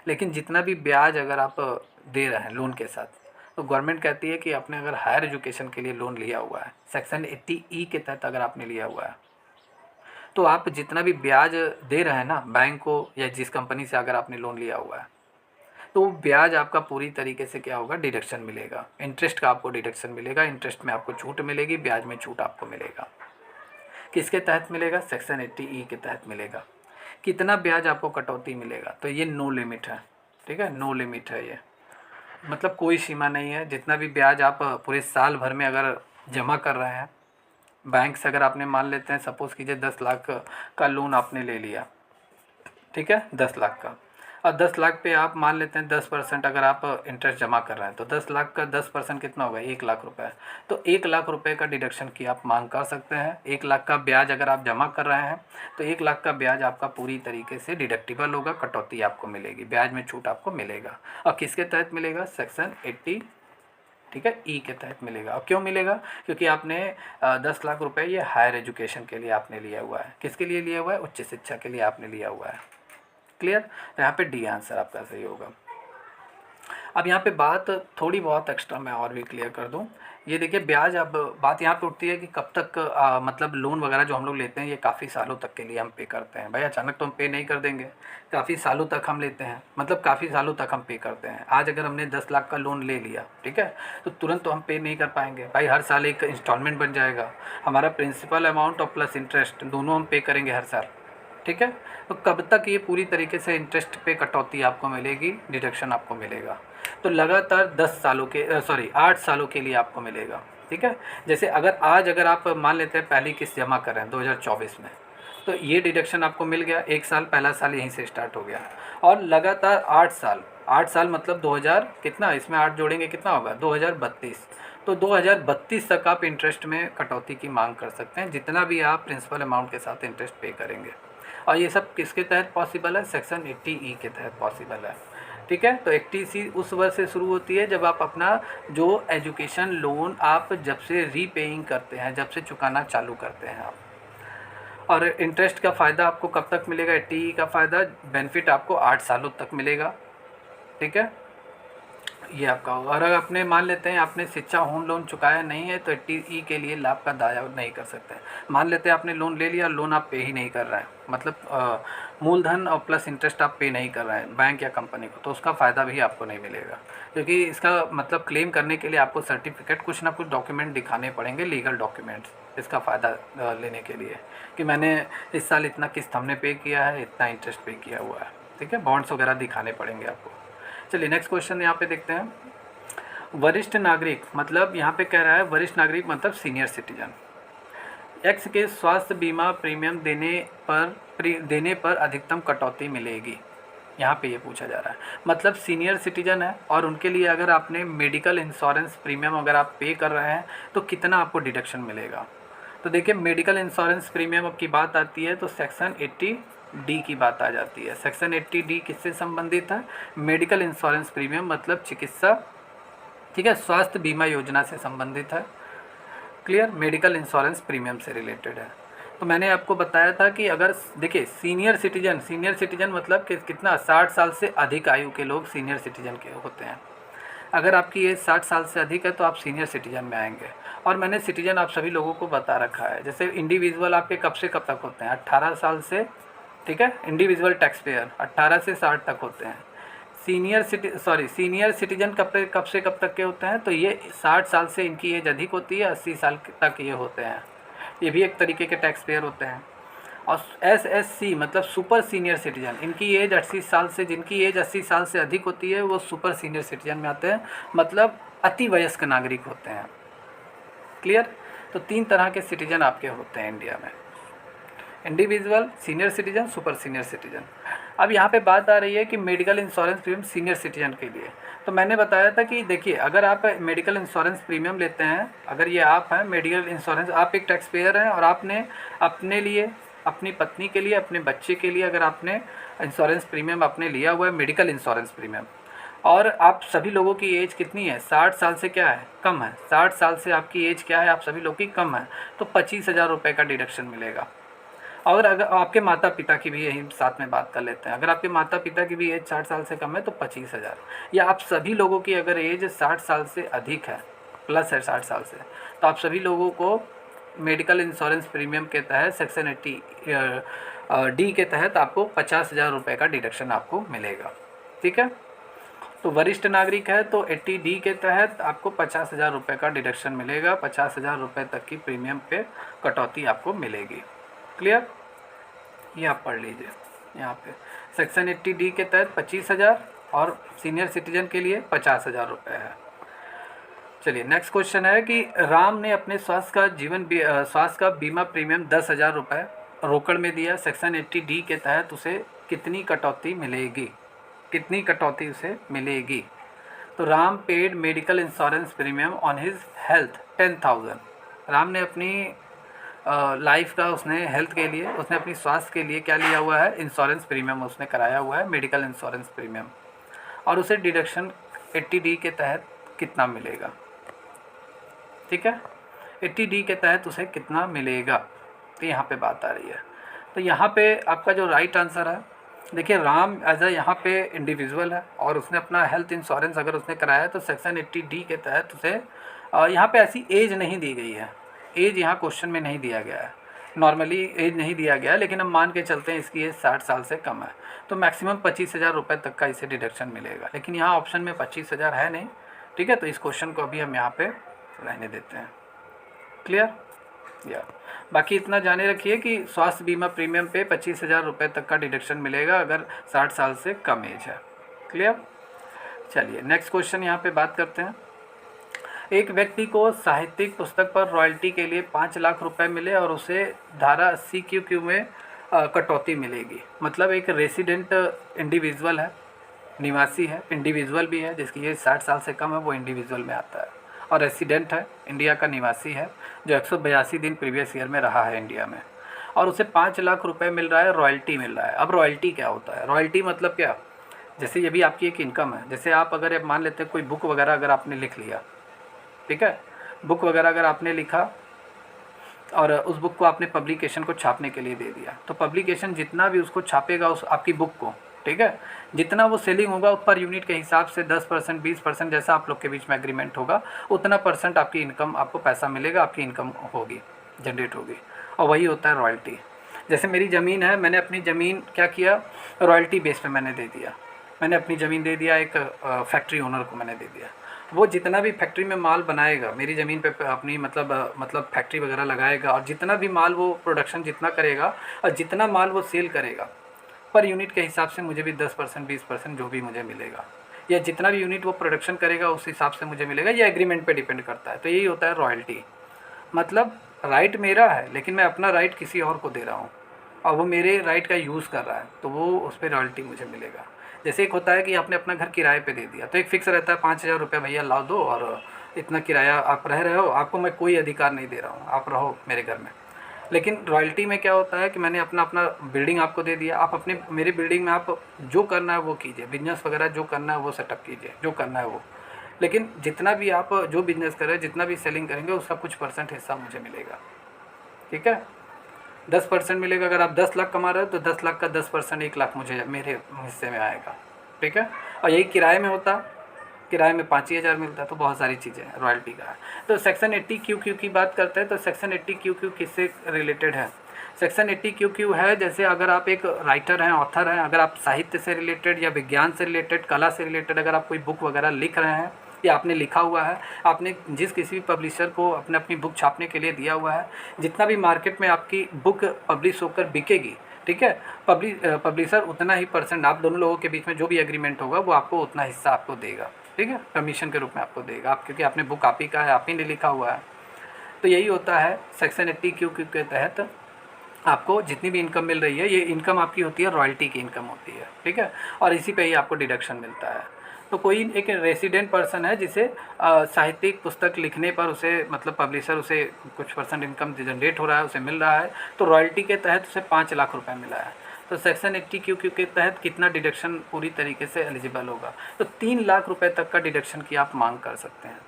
लेकिन जितना भी ब्याज अगर आप दे रहे हैं लोन के साथ, तो गवर्नमेंट कहती है कि आपने अगर हायर एजुकेशन के लिए लोन लिया हुआ है सेक्शन 80E के तहत अगर आपने लिया हुआ है, तो आप जितना भी ब्याज दे रहे हैं ना बैंक को या जिस कंपनी से अगर आपने लोन लिया हुआ है, तो ब्याज आपका पूरी तरीके से क्या होगा, डिडक्शन मिलेगा। इंटरेस्ट का आपको डिडक्शन मिलेगा, इंटरेस्ट में आपको छूट मिलेगी, ब्याज में छूट आपको मिलेगा। किसके तहत मिलेगा, सेक्शन 80E के तहत मिलेगा। कितना ब्याज आपको कटौती मिलेगा, तो ये नो लिमिट है, ठीक है, नो लिमिट है ये, मतलब कोई सीमा नहीं है। जितना भी ब्याज आप पूरे साल भर में अगर जमा कर रहे हैं बैंक से, अगर आपने मान लेते हैं सपोज़ कीजिए 10 लाख का लोन आपने ले लिया, ठीक है, 10 लाख का, और 10 लाख पे आप मान लेते हैं 10% अगर आप इंटरेस्ट जमा कर रहे हैं, तो 10 लाख का 10% कितना होगा, 1 लाख रुपए। तो 1 लाख रुपए का डिडक्शन की आप मांग कर सकते हैं। 1 लाख का ब्याज अगर आप जमा कर रहे हैं तो 1 लाख का ब्याज आपका पूरी तरीके से डिडक्टिबल होगा, कटौती आपको मिलेगी, ब्याज में छूट आपको मिलेगा। और किसके तहत मिलेगा, सेक्शन 80, ठीक है, E के तहत मिलेगा। और क्यों मिलेगा, क्योंकि आपने 10 लाख रुपए ये हायर एजुकेशन के लिए आपने लिया हुआ है। किसके लिए लिया हुआ है, उच्च शिक्षा के लिए आपने लिया हुआ है। क्लियर, तो यहाँ पे डी आंसर आपका सही होगा। अब यहाँ पे बात थोड़ी बहुत एक्स्ट्रा मैं और भी क्लियर कर दूँ। ये देखिए ब्याज, अब बात यहाँ पे उठती है कि कब तक मतलब लोन वगैरह जो हम लोग लेते हैं ये काफ़ी सालों तक के लिए हम पे करते हैं। भाई अचानक तो हम पे नहीं कर देंगे, काफ़ी सालों तक हम लेते हैं, मतलब काफ़ी सालों तक हम पे करते हैं। आज अगर हमने 10 लाख का लोन ले लिया, ठीक है, तो तुरंत तो हम पे नहीं कर पाएंगे भाई, हर साल एक इंस्टॉलमेंट बन जाएगा हमारा, प्रिंसिपल अमाउंट और प्लस इंटरेस्ट दोनों हम पे करेंगे हर साल, ठीक है। तो कब तक ये पूरी तरीके से इंटरेस्ट पे कटौती आपको मिलेगी, डिडक्शन आपको मिलेगा, तो लगातार 10 सालों के 8 सालों के लिए आपको मिलेगा, ठीक है। जैसे अगर आप मान लेते हैं पहली किस्त जमा कर रहे हैं 2024 में, तो ये डिडक्शन आपको मिल गया, एक साल पहला साल यहीं से स्टार्ट हो गया, और लगातार 8 साल मतलब 2000 कितना, इसमें 8 जोड़ेंगे कितना होगा 2032, तो 2032 तक आप इंटरेस्ट में कटौती की मांग कर सकते हैं, जितना भी आप प्रिंसिपल अमाउंट के साथ इंटरेस्ट पे करेंगे। और ये सब किसके तहत पॉसिबल है, सेक्शन 80E के तहत पॉसिबल है, ठीक है। तो 80C उस वर्ष से शुरू होती है जब आप अपना जो एजुकेशन लोन आप जब से रीपेइंग करते हैं, जब से चुकाना चालू करते हैं आप। और इंटरेस्ट का फ़ायदा आपको कब तक मिलेगा, 80E का फ़ायदा बेनिफिट आपको 8 सालों तक मिलेगा, ठीक है। ये आपका होगा। और अगर आपने मान लेते हैं आपने शिक्षा होम लोन चुकाया नहीं है तो 80E के लिए लाभ का दावा नहीं कर सकते हैं। मान लेते हैं आपने लोन ले लिया, लोन आप पे ही नहीं कर रहे हैं, मतलब मूलधन और प्लस इंटरेस्ट आप पे नहीं कर रहे हैं बैंक या कंपनी को, तो उसका फ़ायदा भी आपको नहीं मिलेगा, क्योंकि इसका मतलब क्लेम करने के लिए आपको सर्टिफिकेट, कुछ ना कुछ डॉक्यूमेंट दिखाने पड़ेंगे, लीगल डॉक्यूमेंट्स, इसका फ़ायदा लेने के लिए कि मैंने इस साल इतना किस्त हमने पे किया है, इतना इंटरेस्ट पे किया हुआ है, ठीक है। बॉन्ड्स वगैरह दिखाने पड़ेंगे आपको। चलिए नेक्स्ट क्वेश्चन यहाँ पे देखते हैं। वरिष्ठ नागरिक, मतलब यहाँ पे कह रहा है वरिष्ठ नागरिक मतलब सीनियर सिटीजन, एक्स के स्वास्थ्य बीमा प्रीमियम देने पर अधिकतम कटौती मिलेगी, यहाँ पे ये पूछा जा रहा है। मतलब सीनियर सिटीजन है और उनके लिए अगर आपने मेडिकल इंश्योरेंस प्रीमियम अगर आप पे कर रहे हैं तो कितना आपको डिडक्शन मिलेगा। तो देखिए मेडिकल इंश्योरेंस प्रीमियम की बात आती है तो सेक्शन 80D की बात आ जाती है। सेक्शन 80D किससे संबंधित है, मेडिकल इंश्योरेंस प्रीमियम मतलब चिकित्सा, ठीक है, स्वास्थ्य बीमा योजना से संबंधित है, क्लियर, मेडिकल इंश्योरेंस प्रीमियम से रिलेटेड है। तो मैंने आपको बताया था कि अगर देखिए सीनियर सिटीजन मतलब कि कितना, 60 साल से अधिक आयु के लोग सीनियर सिटीजन के होते हैं। अगर आपकी एज 60 साल से अधिक है तो आप सीनियर सिटीजन में आएंगे। और मैंने सिटीजन आप सभी लोगों को बता रखा है, जैसे इंडिविजुअल आपके कब से कब तक होते हैं, 18 साल से, ठीक है, इंडिविजुअल टैक्स पेयर 18 से 60 तक होते हैं। सीनियर सिटीजन कब से कब तक के होते हैं, तो ये 60 साल से इनकी एज अधिक होती है, 80 साल तक ये होते हैं, ये भी एक तरीके के टैक्स पेयर होते हैं। और SSC मतलब सुपर सीनियर सिटीजन, इनकी एज 80 साल से, जिनकी एज 80 साल से अधिक होती है वो सुपर सीनियर सिटीजन में आते हैं, मतलब अति वयस्क नागरिक होते हैं, क्लियर। तो 3 तरह के सिटीजन आपके होते हैं इंडिया में, individual, senior citizen, super senior citizen. अब यहाँ पे बात आ रही है कि medical insurance premium senior citizen के लिए, तो मैंने बताया था कि देखिए अगर आप मेडिकल इंश्योरेंस प्रीमियम लेते हैं, अगर ये आप हैं मेडिकल इंश्योरेंस, आप एक टैक्स पेयर हैं और आपने अपने लिए, अपनी पत्नी के लिए, अपने बच्चे के लिए अगर आपने इंश्योरेंस प्रीमियम आपने लिया हुआ है, मेडिकल इंश्योरेंस प्रीमियम, और आप सभी लोगों की एज कितनी है, 60 साल से क्या है, कम है, 60 साल से आपकी एज क्या है, आप सभी लोग की कम है, तो 25,000 रुपये का डिडक्शन मिलेगा। और अगर आपके माता पिता की भी यही साथ में बात कर लेते हैं, अगर आपके माता पिता की भी एज 60 साल से कम है तो 25,000, या आप सभी लोगों की अगर एज 60 साल से अधिक है, प्लस है 60 साल से, तो आप सभी लोगों को मेडिकल इंश्योरेंस प्रीमियम के तहत सेक्शन 80D के तहत आपको 50,000 रुपये का डिडक्शन आपको मिलेगा, ठीक है। तो वरिष्ठ नागरिक है तो 80D के तहत आपको 50,000 रुपये का डिडक्शन मिलेगा, 50,000 रुपये तक की प्रीमियम पे कटौती आपको मिलेगी, क्लियर। ये आप पढ़ लीजिए, यहाँ पे सेक्शन 80D के तहत 25,000 और सीनियर सिटीजन के लिए 50,000 रुपये है। चलिए नेक्स्ट क्वेश्चन है कि राम ने अपने स्वास्थ्य का बीमा प्रीमियम 10,000 रुपये रोकड़ में दिया, सेक्शन 80D के तहत उसे कितनी कटौती मिलेगी, कितनी कटौती उसे मिलेगी। तो Ram paid medical insurance premium on his health 10,000, Ram ने अपनी लाइफ का, उसने हेल्थ के लिए, उसने अपनी स्वास्थ्य के लिए क्या लिया हुआ है, इंश्योरेंस प्रीमियम उसने कराया हुआ है, मेडिकल इंश्योरेंस प्रीमियम, और उसे डिडक्शन 80D के तहत कितना मिलेगा, ठीक है, 80D के तहत उसे कितना मिलेगा, तो यहाँ पे बात आ रही है। तो यहाँ पे आपका जो राइट आंसर है देखिए राम एज अ यहाँ पे इंडिविजुअल है और उसने अपना हेल्थ इंश्योरेंस अगर उसने कराया है तो सेक्शन 80D के तहत उसे यहाँ पे ऐसी एज नहीं दी गई है, एज यहाँ क्वेश्चन में नहीं दिया गया है, नॉर्मली एज नहीं दिया गया है, लेकिन हम मान के चलते हैं इसकी एज 60 साल से कम है तो मैक्सिमम 25,000 रुपये तक का इसे डिडक्शन मिलेगा, लेकिन यहाँ ऑप्शन में 25,000 है नहीं। ठीक है, तो इस क्वेश्चन को अभी हम यहाँ पे रहने देते हैं। क्लियर? या बाकी इतना जाने रखिए कि स्वास्थ्य बीमा प्रीमियम पे 25,000 रुपये तक का डिडक्शन मिलेगा अगर 60 साल से कम एज है। क्लियर? चलिए नेक्स्ट क्वेश्चन यहाँ पे बात करते हैं। एक व्यक्ति को साहित्यिक पुस्तक पर रॉयल्टी के लिए 5 लाख रुपए मिले और उसे धारा 80Q में कटौती मिलेगी। मतलब एक रेसिडेंट इंडिविजुअल है, निवासी है, इंडिविजुअल भी है, जिसकी एज 60 साल से कम है, वो इंडिविजुअल में आता है, और रेसिडेंट है, इंडिया का निवासी है, जो 182 दिन प्रीवियस ईयर में रहा है इंडिया में, और उसे 5 लाख रुपए मिल रहा है, रॉयल्टी मिल रहा है। अब रॉयल्टी क्या होता है? रॉयल्टी मतलब क्या? जैसे ये भी आपकी एक इनकम है। जैसे आप अगर मान लेते हैं कोई बुक वगैरह अगर आपने लिख लिया, ठीक है, बुक वगैरह अगर आपने लिखा और उस बुक को आपने पब्लिकेशन को छापने के लिए दे दिया, तो पब्लिकेशन जितना भी उसको छापेगा उस आपकी बुक को, ठीक है, जितना वो सेलिंग होगा पर यूनिट के हिसाब से 10%, 20%, जैसा आप लोग के बीच में एग्रीमेंट होगा, उतना परसेंट आपकी इनकम, आपको पैसा मिलेगा, आपकी इनकम होगी, जनरेट होगी, और वही होता है रॉयल्टी। जैसे मेरी ज़मीन है, मैंने अपनी ज़मीन क्या किया, रॉयल्टी बेस पे मैंने दे दिया, मैंने अपनी ज़मीन दे दिया एक फैक्ट्री ओनर को मैंने दे दिया। वो जितना भी फैक्ट्री में माल बनाएगा, मेरी ज़मीन पे अपनी मतलब फैक्ट्री वगैरह लगाएगा, और जितना भी माल वो प्रोडक्शन जितना करेगा और जितना माल वो सेल करेगा, पर यूनिट के हिसाब से मुझे भी 10%, 20% जो भी मुझे मिलेगा, या जितना भी यूनिट वो प्रोडक्शन करेगा उस हिसाब से मुझे मिलेगा। ये एग्रीमेंट पे डिपेंड करता है। तो यही होता है रॉयल्टी। मतलब राइट मेरा है, लेकिन मैं अपना राइट किसी और को दे रहा हूँ, और वो मेरे राइट का यूज़ कर रहा है, तो वो उस पर रॉयल्टी मुझे मिलेगा। जैसे एक होता है कि आपने अपना घर किराए पे दे दिया, तो एक फ़िक्स रहता है 5,000 रुपये भैया लाओ दो, और इतना किराया आप रह रहे हो, आपको मैं कोई अधिकार नहीं दे रहा हूँ, आप रहो मेरे घर में। लेकिन रॉयल्टी में क्या होता है कि मैंने अपना बिल्डिंग आपको दे दिया, आप अपने मेरी बिल्डिंग में आप जो करना है वो कीजिए, बिजनेस वगैरह जो करना है वो सेटअप कीजिए, जो करना है वो, लेकिन जितना भी आप जो बिजनेस करें, जितना भी सेलिंग करेंगे, उसका कुछ % हिस्सा मुझे मिलेगा। ठीक है, 10% मिलेगा। अगर आप 10 लाख कमा रहे हो तो 10 लाख का 10%, 1 लाख मुझे मेरे हिस्से में आएगा। ठीक है, और यही किराए में होता, किराए में 5,000 मिलता है। तो बहुत सारी चीज़ें हैं रॉयल्टी का। तो सेक्शन 80QQ की बात करते हैं, तो सेक्शन 80QQ किससे रिलेटेड है? सेक्शन 80QQ है, जैसे अगर आप एक राइटर हैं, ऑथर हैं, अगर आप साहित्य से रिलेटेड या विज्ञान से रिलेटेड, कला से रिलेटेड अगर आप कोई बुक वगैरह लिख रहे हैं, या आपने लिखा हुआ है, आपने जिस किसी भी पब्लिशर को अपनी बुक छापने के लिए दिया हुआ है, जितना भी मार्केट में आपकी बुक पब्लिश होकर बिकेगी, ठीक है, पब्लिशर उतना ही %, आप दोनों लोगों के बीच में जो भी एग्रीमेंट होगा वो आपको उतना हिस्सा आपको देगा। ठीक है, कमीशन के रूप में आपको देगा, आप क्योंकि आपने बुक आप ही का है, आप ही ने लिखा हुआ है। तो यही होता है सेक्शन 80QQ के तहत आपको जितनी भी इनकम मिल रही है, ये इनकम आपकी होती है, रॉयल्टी की इनकम होती है। ठीक है, और इसी पे ही आपको डिडक्शन मिलता है। तो कोई एक रेसिडेंट पर्सन है जिसे साहित्यिक पुस्तक लिखने पर उसे मतलब पब्लिशर उसे कुछ % इनकम जनरेट हो रहा है, उसे मिल रहा है, तो रॉयल्टी के तहत उसे 5 लाख रुपए मिला है। तो सेक्शन 80QQ के तहत कितना डिडक्शन पूरी तरीके से एलिजिबल होगा? तो 3 लाख रुपए तक का डिडक्शन की आप मांग कर सकते हैं।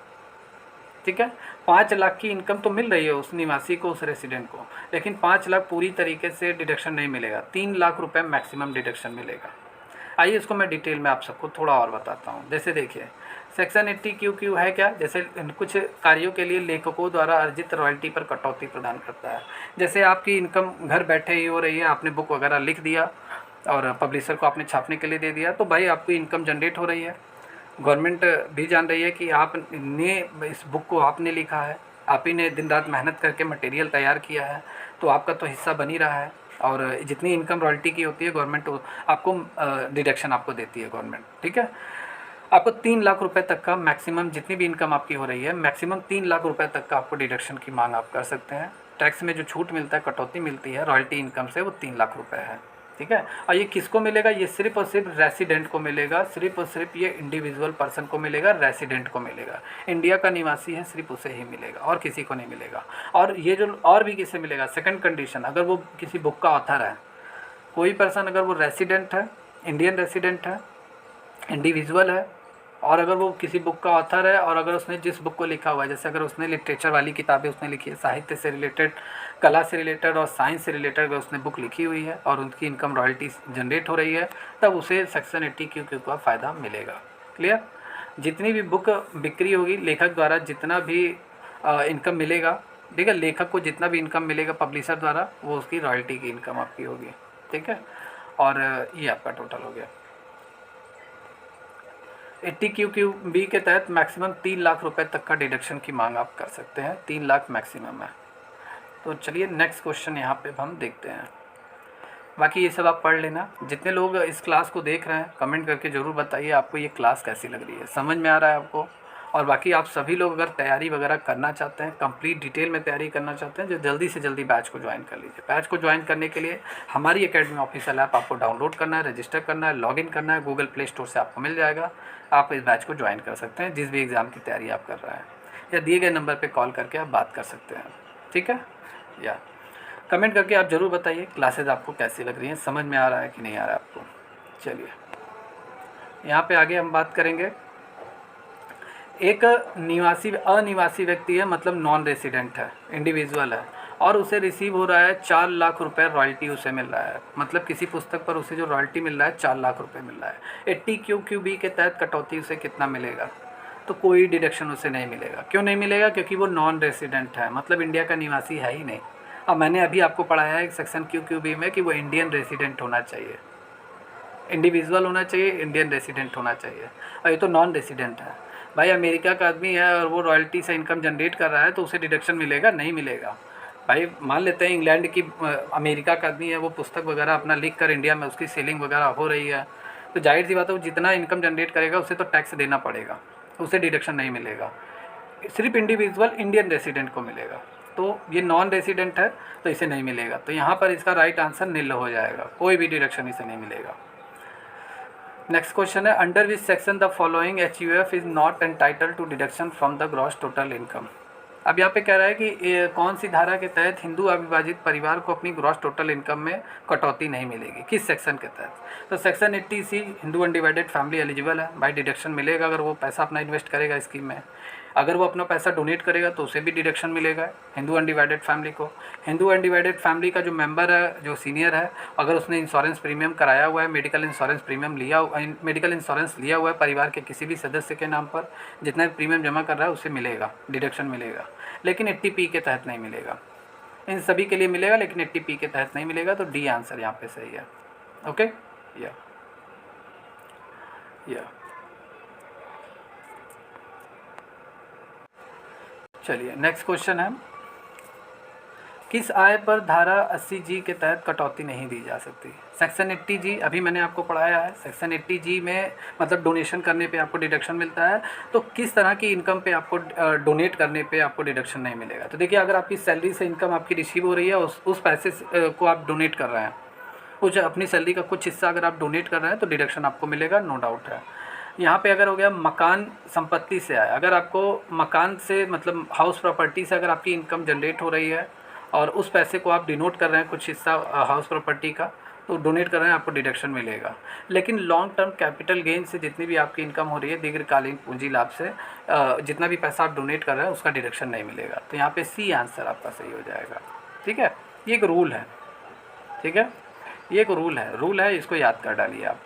ठीक है, 5 लाख की इनकम तो मिल रही है उस निवासी को, उस रेसिडेंट को, लेकिन 5 लाख पूरी तरीके से डिडक्शन नहीं मिलेगा, 3 लाख रुपए मैक्सिमम डिडक्शन मिलेगा। आइए इसको मैं डिटेल में आप सबको थोड़ा और बताता हूँ। जैसे देखिए, सेक्शन 80QQ है क्या? जैसे कुछ कार्यों के लिए लेखकों द्वारा अर्जित रॉयल्टी पर कटौती प्रदान करता है। जैसे आपकी इनकम घर बैठे ही हो रही है, आपने बुक वगैरह लिख दिया और पब्लिशर को आपने छापने के लिए दे दिया, तो भाई आपकी इनकम जनरेट हो रही है, गवर्नमेंट भी जान रही है कि आपने इस बुक को आपने लिखा है, आप ही ने दिन रात मेहनत करके मटेरियल तैयार किया है, तो आपका तो हिस्सा बन ही रहा है। और जितनी इनकम रॉयल्टी की होती है गवर्नमेंट आपको डिडक्शन आपको देती है गवर्नमेंट। ठीक है, आपको 3 लाख रुपए तक का मैक्सिमम, जितनी भी इनकम आपकी हो रही है, मैक्सिमम 3 लाख रुपए तक का आपको डिडक्शन की मांग आप कर सकते हैं। टैक्स में जो छूट मिलता है, कटौती मिलती है रॉयल्टी इनकम से, वो 3 लाख रुपए है। ठीक है, और ये किसको मिलेगा? ये सिर्फ और सिर्फ रेसिडेंट को मिलेगा, सिर्फ और सिर्फ ये इंडिविजुअल पर्सन को मिलेगा, रेसिडेंट को मिलेगा, इंडिया का निवासी है सिर्फ उसे ही मिलेगा, और किसी को नहीं मिलेगा। और ये जो और भी किसे मिलेगा? सेकंड कंडीशन, अगर वो किसी बुक का ऑथर है, कोई पर्सन अगर वो रेसिडेंट है, इंडियन रेसिडेंट है, इंडिविजुअल है, और अगर वो किसी बुक का ऑथर है और अगर उसने जिस बुक को लिखा हुआ है, जैसे अगर उसने लिटरेचर वाली किताबें उसने लिखी है, साहित्य से रिलेटेड, कला से रिलेटेड और साइंस से रिलेटेड अगर उसने बुक लिखी हुई है और उनकी इनकम रॉयल्टी जनरेट हो रही है, तब उसे सेक्शन 80Q का फ़ायदा मिलेगा। क्लियर? जितनी भी बुक बिक्री होगी, लेखक द्वारा जितना भी इनकम मिलेगा, ठीक है, लेखक को जितना भी इनकम मिलेगा पब्लिशर द्वारा, वो उसकी रॉयल्टी की इनकम आपकी होगी। ठीक है, और ये आपका टोटल हो गया। 80Q के तहत मैक्सिमम 3 लाख रुपए तक का डिडक्शन की मांग आप कर सकते हैं, 3 लाख मैक्सिमम है। तो चलिए नेक्स्ट क्वेश्चन यहाँ पे हम देखते हैं। बाकी ये सब आप पढ़ लेना। जितने लोग इस क्लास को देख रहे हैं कमेंट करके ज़रूर बताइए आपको ये क्लास कैसी लग रही है, समझ में आ रहा है आपको। और बाकी आप सभी लोग अगर तैयारी वगैरह करना चाहते हैं, कंप्लीट डिटेल में तैयारी करना चाहते हैं, जो जल्दी से जल्दी बैच को ज्वाइन कर लीजिए। बैच को ज्वाइन करने के लिए हमारी एकेडमी ऑफिशियल ऐप आपको डाउनलोड करना है, रजिस्टर करना है, लॉगिन करना है, गूगल प्ले स्टोर से आपको मिल जाएगा। आप इस बैच को ज्वाइन कर सकते हैं जिस भी एग्ज़ाम की तैयारी आप कर रहे हैं, या दिए गए नंबर पर कॉल करके आप बात कर सकते हैं। ठीक है, या कमेंट करके आप ज़रूर बताइए क्लासेस आपको कैसी लग रही हैं, समझ में आ रहा है कि नहीं आ रहा है आपको। चलिए यहाँ पे आगे हम बात करेंगे। एक अनिवासी व्यक्ति है, मतलब नॉन रेसिडेंट है, इंडिविजुअल है, और उसे रिसीव हो रहा है 4 लाख रुपए रॉयल्टी उसे मिल रहा है। मतलब किसी पुस्तक पर उसे जो रॉयल्टी मिल रहा है 4 लाख रुपए मिल रहा है। 80Q के तहत कटौती उसे कितना मिलेगा? तो कोई डिडक्शन उसे नहीं मिलेगा। क्यों नहीं मिलेगा? क्योंकि वो नॉन रेसिडेंट है, मतलब इंडिया का निवासी है ही नहीं। अब मैंने अभी आपको पढ़ाया है सेक्शन QQB में कि वो इंडियन रेसिडेंट होना चाहिए, इंडिविजुअल होना चाहिए, इंडियन रेसिडेंट होना चाहिए, और ये तो नॉन रेसिडेंट है। भाई अमेरिका का आदमी है और वो रॉयल्टी से इनकम जनरेट कर रहा है, तो उसे डिडक्शन मिलेगा? नहीं मिलेगा। भाई मान लेते हैं इंग्लैंड की अमेरिका का आदमी है, वो पुस्तक वगैरह अपना लिख कर इंडिया में उसकी सेलिंग वगैरह हो रही है, तो जाहिर सी बात है वो जितना इनकम जनरेट करेगा उसे तो टैक्स देना पड़ेगा, उसे डिडक्शन नहीं मिलेगा। सिर्फ इंडिविजुअल इंडियन रेसिडेंट को मिलेगा। तो ये नॉन रेसिडेंट है तो इसे नहीं मिलेगा। तो यहाँ पर इसका राइट आंसर नील हो जाएगा, कोई भी डिडक्शन इसे नहीं मिलेगा। नेक्स्ट क्वेश्चन है, under which section the following HUF is not entitle to deduction from the gross total income. अब यहाँ पे कह रहा है कि कौन सी धारा के तहत हिंदू अविभाजित परिवार को अपनी ग्रॉस टोटल इनकम में कटौती नहीं मिलेगी, किस सेक्शन के तहत? तो section 80C Hindu undivided family eligible है, बाई डिडक्शन मिलेगा अगर वो पैसा अपना इन्वेस्ट करेगा स्कीम में। अगर वो अपना पैसा डोनेट करेगा तो उसे भी डिडक्शन मिलेगा हिंदू अनडिवाइडेड फैमिली को। हिंदू अनडिवाइडेड फैमिली का जो मेंबर है, जो सीनियर है, अगर उसने इंश्योरेंस प्रीमियम कराया हुआ है, मेडिकल इंश्योरेंस लिया हुआ है परिवार के किसी भी सदस्य के नाम पर, जितना भी प्रीमियम जमा कर रहा है उसे मिलेगा, डिडक्शन मिलेगा। लेकिन 80P के तहत नहीं मिलेगा। इन सभी के लिए मिलेगा लेकिन 80P के तहत नहीं मिलेगा। तो डी आंसर यहाँ पे सही है। ओके, या चलिए नेक्स्ट क्वेश्चन है, किस आय पर धारा 80G के तहत कटौती नहीं दी जा सकती? सेक्शन 80G अभी मैंने आपको पढ़ाया है। सेक्शन 80G में मतलब डोनेशन करने पे आपको डिडक्शन मिलता है, तो किस तरह की इनकम पे आपको डोनेट करने पे आपको डिडक्शन नहीं मिलेगा? तो देखिए, अगर आपकी सैलरी से इनकम आपकी रिसीव हो रही है, उस पैसे को आप डोनेट कर रहे हैं, कुछ अपनी सैलरी का कुछ हिस्सा अगर आप डोनेट कर रहे हैं तो डिडक्शन आपको मिलेगा, नो डाउट है। यहाँ पे अगर हो गया मकान संपत्ति से आए, अगर आपको मकान से मतलब हाउस प्रॉपर्टी से अगर आपकी इनकम जनरेट हो रही है और उस पैसे को आप डिनोट कर रहे हैं कुछ हिस्सा हाउस प्रॉपर्टी का, तो डोनेट कर रहे हैं, आपको डिडक्शन मिलेगा। लेकिन लॉन्ग टर्म कैपिटल गेन से जितनी भी आपकी इनकम हो रही है, दीर्घकालीन पूंजी लाभ से जितना भी पैसा आप डोनेट कर रहे हैं उसका डिडक्शन नहीं मिलेगा। तो यहाँ पे सी आंसर आपका सही हो जाएगा। ठीक है, ये एक रूल है। ठीक है, ये एक रूल है, इसको याद कर डालिए आप।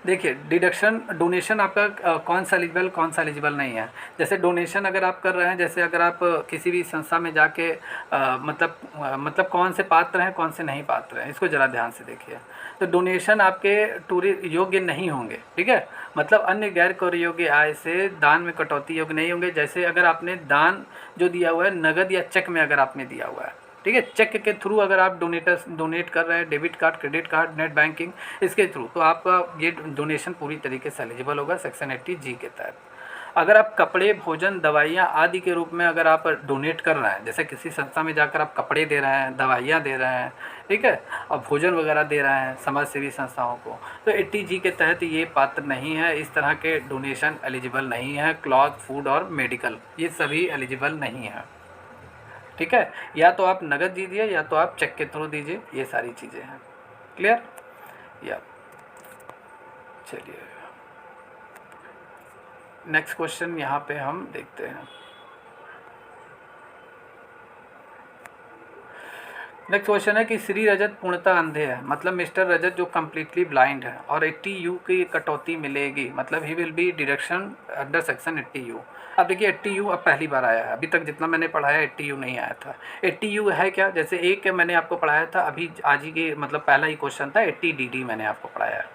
देखिए, डिडक्शन डोनेशन आपका कौन सा एलिजिबल नहीं है। जैसे डोनेशन अगर आप कर रहे हैं, जैसे अगर आप किसी भी संस्था में जाके मतलब कौन से पात्र हैं कौन से नहीं पात्र हैं, इसको ज़रा ध्यान से देखिए। तो डोनेशन आपके टूरी योग्य नहीं होंगे, ठीक है, मतलब अन्य गैर कर योग्य आय से दान में कटौती योग्य नहीं होंगे। जैसे अगर आपने दान जो दिया हुआ है नगद या चेक में अगर आपने दिया हुआ है, ठीक है, चेक के थ्रू अगर आप डोनेट कर रहे हैं, debit card, credit card, net banking, इसके थ्रू, तो आपका ये डोनेशन पूरी तरीके से एलिजिबल होगा सेक्शन 80G के तहत। अगर आप कपड़े, भोजन, दवाइयाँ आदि के रूप में अगर आप डोनेट कर रहे हैं, जैसे किसी संस्था में जाकर आप कपड़े दे रहे हैं, दवाइयाँ दे रहे हैं, ठीक है, और भोजन वगैरह दे रहे हैं समाज सेवी संस्थाओं को, तो 80G के तहत ये पात्र नहीं है। इस तरह के डोनेशन एलिजिबल नहीं है। क्लॉथ, फूड और मेडिकल, ये सभी एलिजिबल नहीं है। ठीक है, या तो आप नगद दीजिए या तो आप चेक के थ्रू दीजिए, ये सारी चीज़ें हैं। क्लियर? या चलिए नेक्स्ट क्वेश्चन यहाँ पे हम देखते हैं। नेक्स्ट क्वेश्चन है कि श्री रजत पूर्णतः अंधे है, मतलब मिस्टर रजत जो कम्प्लीटली ब्लाइंड है और 80U की कटौती मिलेगी, मतलब he will be deduction under section 80U। अब देखिए 80U अब पहली बार आया है, अभी तक जितना मैंने पढ़ाया 80U नहीं आया था। 80U है क्या, जैसे एक मैंने आपको पढ़ाया था अभी आज ही के, मतलब पहला ही क्वेश्चन था 80DD मैंने आपको पढ़ाया है।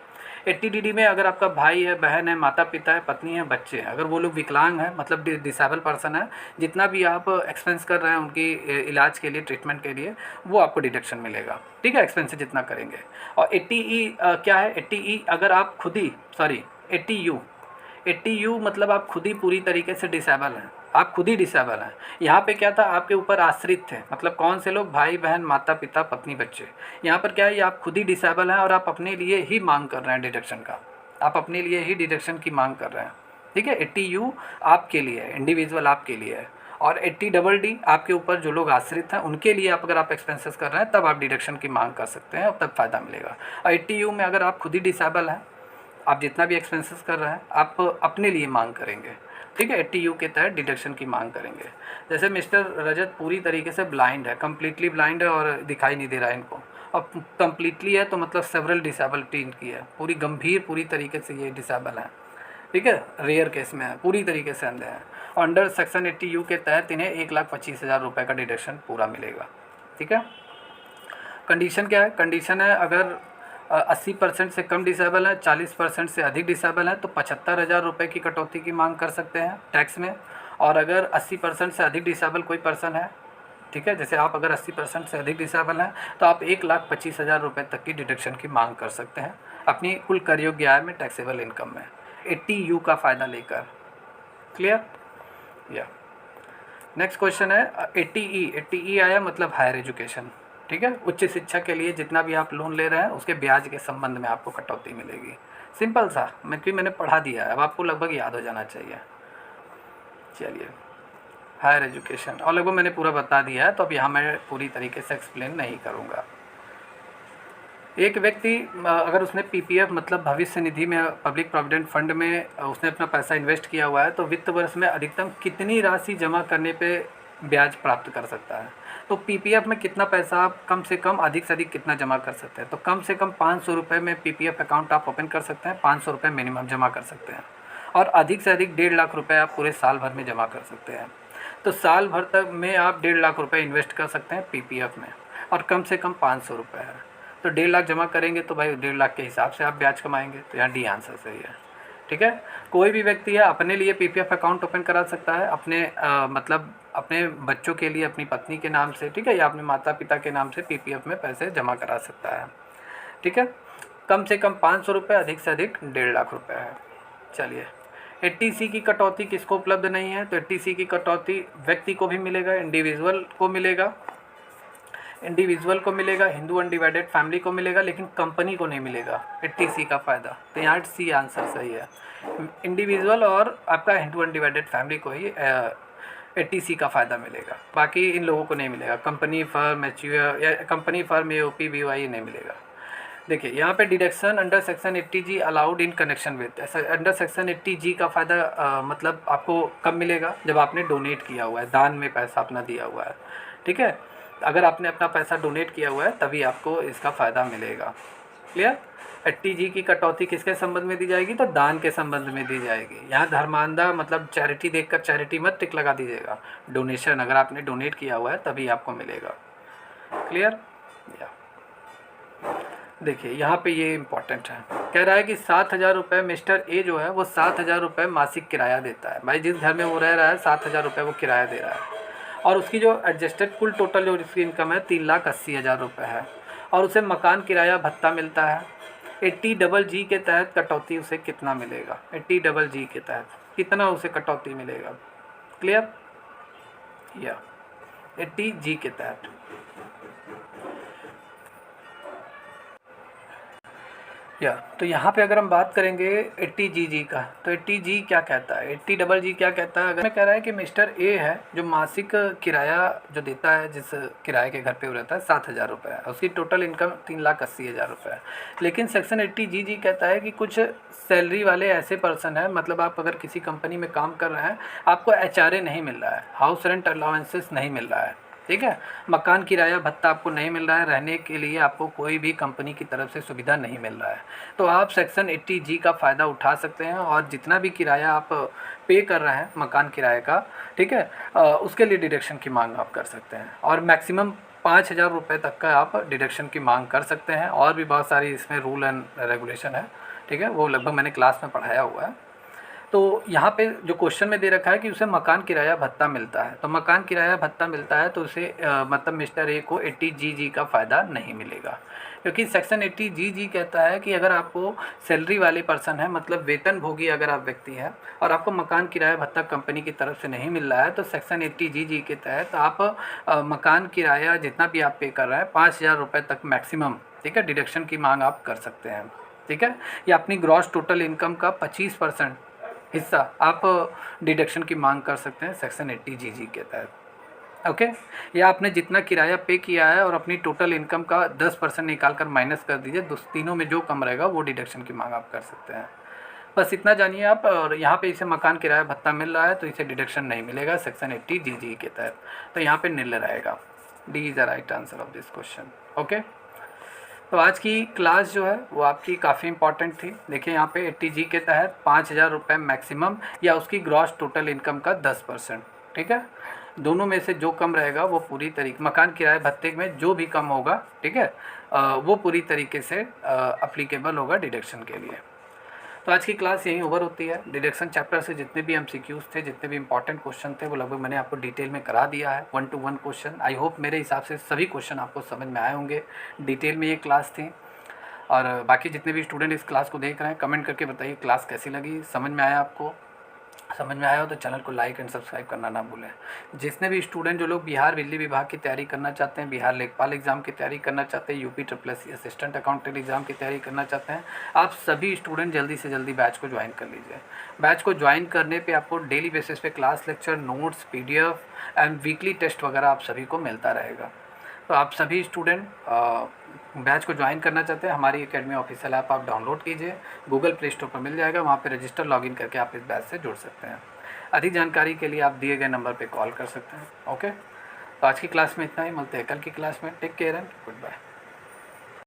80DD में अगर आपका भाई है, बहन है, माता पिता है, पत्नी है, बच्चे हैं, अगर वो लोग विकलांग हैं, मतलब डिसेबल पर्सन है, जितना भी आप एक्सपेंस कर रहे हैं उनकी इलाज के लिए, ट्रीटमेंट के लिए, वो आपको डिडक्शन मिलेगा। ठीक है, एक्सपेंस जितना करेंगे। और 80E क्या है, 80E अगर आप खुद ही, सॉरी 80U मतलब आप खुद ही पूरी तरीके से डिसेबल हैं, आप खुद ही डिसेबल हैं। यहाँ पे क्या था, आपके ऊपर आश्रित थे, मतलब कौन से लोग, भाई बहन, माता पिता, पत्नी, बच्चे। यहाँ पर क्या है, ये आप खुद ही डिसेबल हैं और आप अपने लिए ही मांग कर रहे हैं डिडक्शन का, आप अपने लिए ही डिडक्शन की मांग कर रहे हैं। ठीक है, 80U आपके लिए है, इंडिविजुअल आपके लिए है। और 80DD आपके ऊपर जो लोग आश्रित हैं उनके लिए, आप अगर आप एक्सपेंसेस कर रहे हैं तब आप डिडक्शन की मांग कर सकते हैं और तब फ़ायदा मिलेगा। और 80U में अगर आप खुद ही डिसेबल हैं, आप जितना भी एक्सपेंसेस कर रहे हैं आप अपने लिए मांग करेंगे। ठीक है, 80U के तहत डिडक्शन की मांग करेंगे। जैसे मिस्टर रजत पूरी तरीके से ब्लाइंड है, कम्प्लीटली ब्लाइंड है और दिखाई नहीं दे रहा है इनको। अब कम्प्लीटली है तो मतलब सेवरल डिसेबिलिटी इनकी है, पूरी गंभीर, पूरी तरीके से ये डिसेबल है। ठीक है, रेयर केस में है, पूरी तरीके से अंधे हैं। और अंडर सेक्शन 80U के तहत इन्हें 1,25,000 रुपये का डिडक्शन पूरा मिलेगा। ठीक है, कंडीशन क्या है, कंडीशन है अगर 80% से कम डिसेबल है, 40% से अधिक डिसेबल है तो 75,000 रुपये की कटौती की मांग कर सकते हैं टैक्स में। और अगर 80% से अधिक डिसेबल कोई पर्सन है, ठीक है, जैसे आप अगर 80% से अधिक डिसेबल हैं तो आप 1,25,000 रुपये तक की डिडक्शन की मांग कर सकते हैं अपनी कुल कर योग्य आय में, टैक्सेबल इनकम में, 80U का फ़ायदा लेकर। क्लियर? या नेक्स्ट क्वेश्चन है 80E। 80E आया मतलब हायर एजुकेशन। ठीक है, उच्च शिक्षा के लिए जितना भी आप लोन ले रहे हैं उसके ब्याज के संबंध में आपको कटौती मिलेगी। सिंपल सा, मैंने पढ़ा दिया है, अब आपको लगभग याद हो जाना चाहिए। चलिए, हायर एजुकेशन और लगभग मैंने पूरा बता दिया है, तो अब यहाँ मैं पूरी तरीके से एक्सप्लेन नहीं करूँगा। एक व्यक्ति अगर उसने PPF मतलब भविष्य निधि में, पब्लिक प्रोविडेंट फंड में उसने अपना पैसा इन्वेस्ट किया हुआ है, तो वित्त वर्ष में अधिकतम कितनी राशि जमा करने पे ब्याज प्राप्त कर सकता है। तो PPF में कितना पैसा आप कम से कम, अधिक से अधिक कितना जमा कर सकते हैं, तो कम से कम 500 रुपये में PPF अकाउंट आप ओपन कर सकते हैं, 500 रुपये मिनिमम जमा कर सकते हैं। और अधिक से अधिक 1.5 लाख रुपये आप पूरे साल भर में जमा कर सकते हैं। तो साल भर तक में आप 1.5 लाख रुपये इन्वेस्ट कर सकते हैं PPF में, और कम से कम 500 रुपये है, तो 1.5 लाख जमा करेंगे तो भाई 1.5 लाख के हिसाब से आप ब्याज कमाएंगे। तो यहाँ डी आंसर सही है। ठीक है, कोई भी व्यक्ति है अपने लिए PPF अकाउंट ओपन करा सकता है, अपने मतलब अपने बच्चों के लिए अपनी पत्नी के नाम से, ठीक है, या अपने माता पिता के नाम से PPF में पैसे जमा करा सकता है। ठीक है, कम से कम 500 रुपये, अधिक से अधिक 1.5 लाख रुपये है। चलिए, 80C की कटौती किसको उपलब्ध नहीं है, तो 80C की कटौती व्यक्ति को भी मिलेगा, इंडिविजुअल को मिलेगा, हिंदू अनडिवाइडेड फैमिली को मिलेगा, लेकिन कंपनी को नहीं मिलेगा 80C का फ़ायदा। तो यहाँ C आंसर सही है, इंडिविजुअल और आपका हिंदू अनडिवाइडेड फैमिली को ही 80C का फ़ायदा मिलेगा, बाकी इन लोगों को नहीं मिलेगा। कंपनी, फर्म, एचयूआर या कंपनी, फर्म, AOP, BY नहीं मिलेगा। देखिए यहाँ पे deduction under section 80G allowed in connection with, ऐसा अंडर सेक्शन 80G का फ़ायदा मतलब आपको कब मिलेगा, जब आपने डोनेट किया हुआ है, दान में पैसा अपना दिया हुआ है। ठीक है, अगर आपने अपना पैसा डोनेट किया हुआ है तभी आपको इसका फ़ायदा मिलेगा। क्लियर? 80G की कटौती किसके संबंध में दी जाएगी, तो दान के संबंध में दी जाएगी। यहाँ धर्मांधा मतलब चैरिटी देखकर चैरिटी मत टिक लगा दीजिएगा, डोनेशन, अगर आपने डोनेट किया हुआ है तभी आपको मिलेगा। क्लियर? या देखिए यहाँ पे ये इम्पॉर्टेंट है, कह रहा है कि 7,000 रुपये मिस्टर ए जो है वो 7,000 रुपये मासिक किराया देता है। भाई जिस घर में वो रह रहा है 7,000 रुपये वो किराया दे रहा है, और उसकी जो एडजस्टेड कुल टोटल जो उसकी इनकम है 3,80,000 रुपये है, और उसे मकान किराया भत्ता मिलता है। 80G के तहत कटौती उसे कितना मिलेगा, 80G के तहत कितना उसे कटौती मिलेगा। क्लियर? या 80G के तहत या तो यहाँ पे अगर हम बात करेंगे 80 GG का, तो 80G क्या कहता है, 80GG क्या कहता है। अगर मैं कह रहा है कि मिस्टर ए है जो मासिक किराया जो देता है, जिस किराए के घर पे वो रहता है 7,000 रुपये है, उसकी टोटल इनकम 3,80,000 रुपये है। लेकिन सेक्शन 80GG कहता है कि कुछ सैलरी वाले ऐसे पर्सन है, मतलब आप अगर किसी कंपनी में काम कर रहे हैं, आपको HRA नहीं मिल रहा है, हाउस रेंट अलाउंसेस नहीं मिल रहा है, ठीक है, मकान किराया भत्ता आपको नहीं मिल रहा है, रहने के लिए आपको कोई भी कंपनी की तरफ से सुविधा नहीं मिल रहा है, तो आप सेक्शन 80G का फ़ायदा उठा सकते हैं और जितना भी किराया आप पे कर रहे हैं मकान किराए का, ठीक है, उसके लिए डिडक्शन की मांग आप कर सकते हैं और मैक्सिमम 5,000 रुपये तक का आप डिडक्शन की मांग कर सकते हैं। और भी बहुत सारी इसमें रूल एंड रेगुलेशन है, ठीक है, वो लगभग मैंने क्लास में पढ़ाया हुआ है। तो यहाँ पे जो क्वेश्चन में दे रखा है कि उसे मकान किराया भत्ता मिलता है, तो मकान किराया भत्ता मिलता है तो उसे मतलब मिस्टर ए को 80GG का फ़ायदा नहीं मिलेगा, क्योंकि सेक्शन 80GG कहता है कि अगर आपको सैलरी वाले पर्सन है, मतलब वेतन भोगी अगर आप व्यक्ति हैं और आपको मकान किराया भत्ता कंपनी की तरफ से नहीं मिल रहा है, तो सेक्शन 80GG के तहत आप मकान किराया जितना भी आप पे कर रहे हैं 5,000 रुपये तक मैक्सिमम, ठीक है, डिडक्शन की मांग आप कर सकते हैं, ठीक है, या अपनी ग्रॉस टोटल इनकम का 25% हिस्सा आप डिडक्शन की मांग कर सकते हैं सेक्शन 80GG के तहत। ओके, या आपने जितना किराया पे किया है और अपनी टोटल इनकम का 10% निकाल कर माइनस कर दीजिए, तीनों में जो कम रहेगा वो डिडक्शन की मांग आप कर सकते हैं। बस इतना जानिए आप। और यहाँ पे इसे मकान किराया भत्ता मिल रहा है तो इसे डिडक्शन नहीं मिलेगा सेक्शन 80GG के तहत, तो यहाँ पे निल रहेगा। D is the right answer of this question. Okay, तो आज की क्लास जो है वो आपकी काफ़ी इंपॉर्टेंट थी। देखिए यहाँ पे 80G के तहत 5,000 रुपये मैक्सिमम या उसकी ग्रॉस टोटल इनकम का 10%, ठीक है, दोनों में से जो कम रहेगा वो पूरी तरीके मकान किराए भत्ते में जो भी कम होगा, ठीक है, वो पूरी तरीके से अप्लीकेबल होगा डिडक्शन के लिए। तो आज की क्लास यहीं ओवर होती है। डिडक्शन चैप्टर से जितने भी MCQs थे, जितने भी इंपॉर्टेंट क्वेश्चन थे, वो लगभग मैंने आपको डिटेल में करा दिया है, 1 to 1 क्वेश्चन। आई होप मेरे हिसाब से सभी क्वेश्चन आपको समझ में आए होंगे। डिटेल में ये क्लास थी और बाकी जितने भी स्टूडेंट इस क्लास को देख रहे हैं कमेंट करके बताइए क्लास कैसी लगी, समझ में आया आपको। समझ में आया हो तो चैनल को लाइक एंड सब्सक्राइब करना ना भूलें। जितने भी स्टूडेंट जो लोग बिहार बिजली विभाग की तैयारी करना चाहते हैं, बिहार लेखपाल एग्ज़ाम की तैयारी करना चाहते हैं, UPSSC असिस्टेंट अकाउंटेंट एग्ज़ाम की तैयारी करना चाहते हैं, आप सभी स्टूडेंट जल्दी से जल्दी बैच को ज्वाइन कर लीजिए। बैच को ज्वाइन करने पर आपको डेली बेसिस पे class, lecture, notes, PDF and weekly test वगैरह आप सभी को मिलता रहेगा। तो आप सभी स्टूडेंट बैच को ज्वाइन करना चाहते हैं, हमारी एकेडमी ऑफिशियल ऐप आप डाउनलोड कीजिए, गूगल प्ले स्टोर पर मिल जाएगा, वहाँ पे रजिस्टर लॉगिन करके आप इस बैच से जुड़ सकते हैं। अधिक जानकारी के लिए आप दिए गए नंबर पे कॉल कर सकते हैं। ओके, तो आज की क्लास में इतना ही, मिलते हैं कल की क्लास में। Take care and good bye.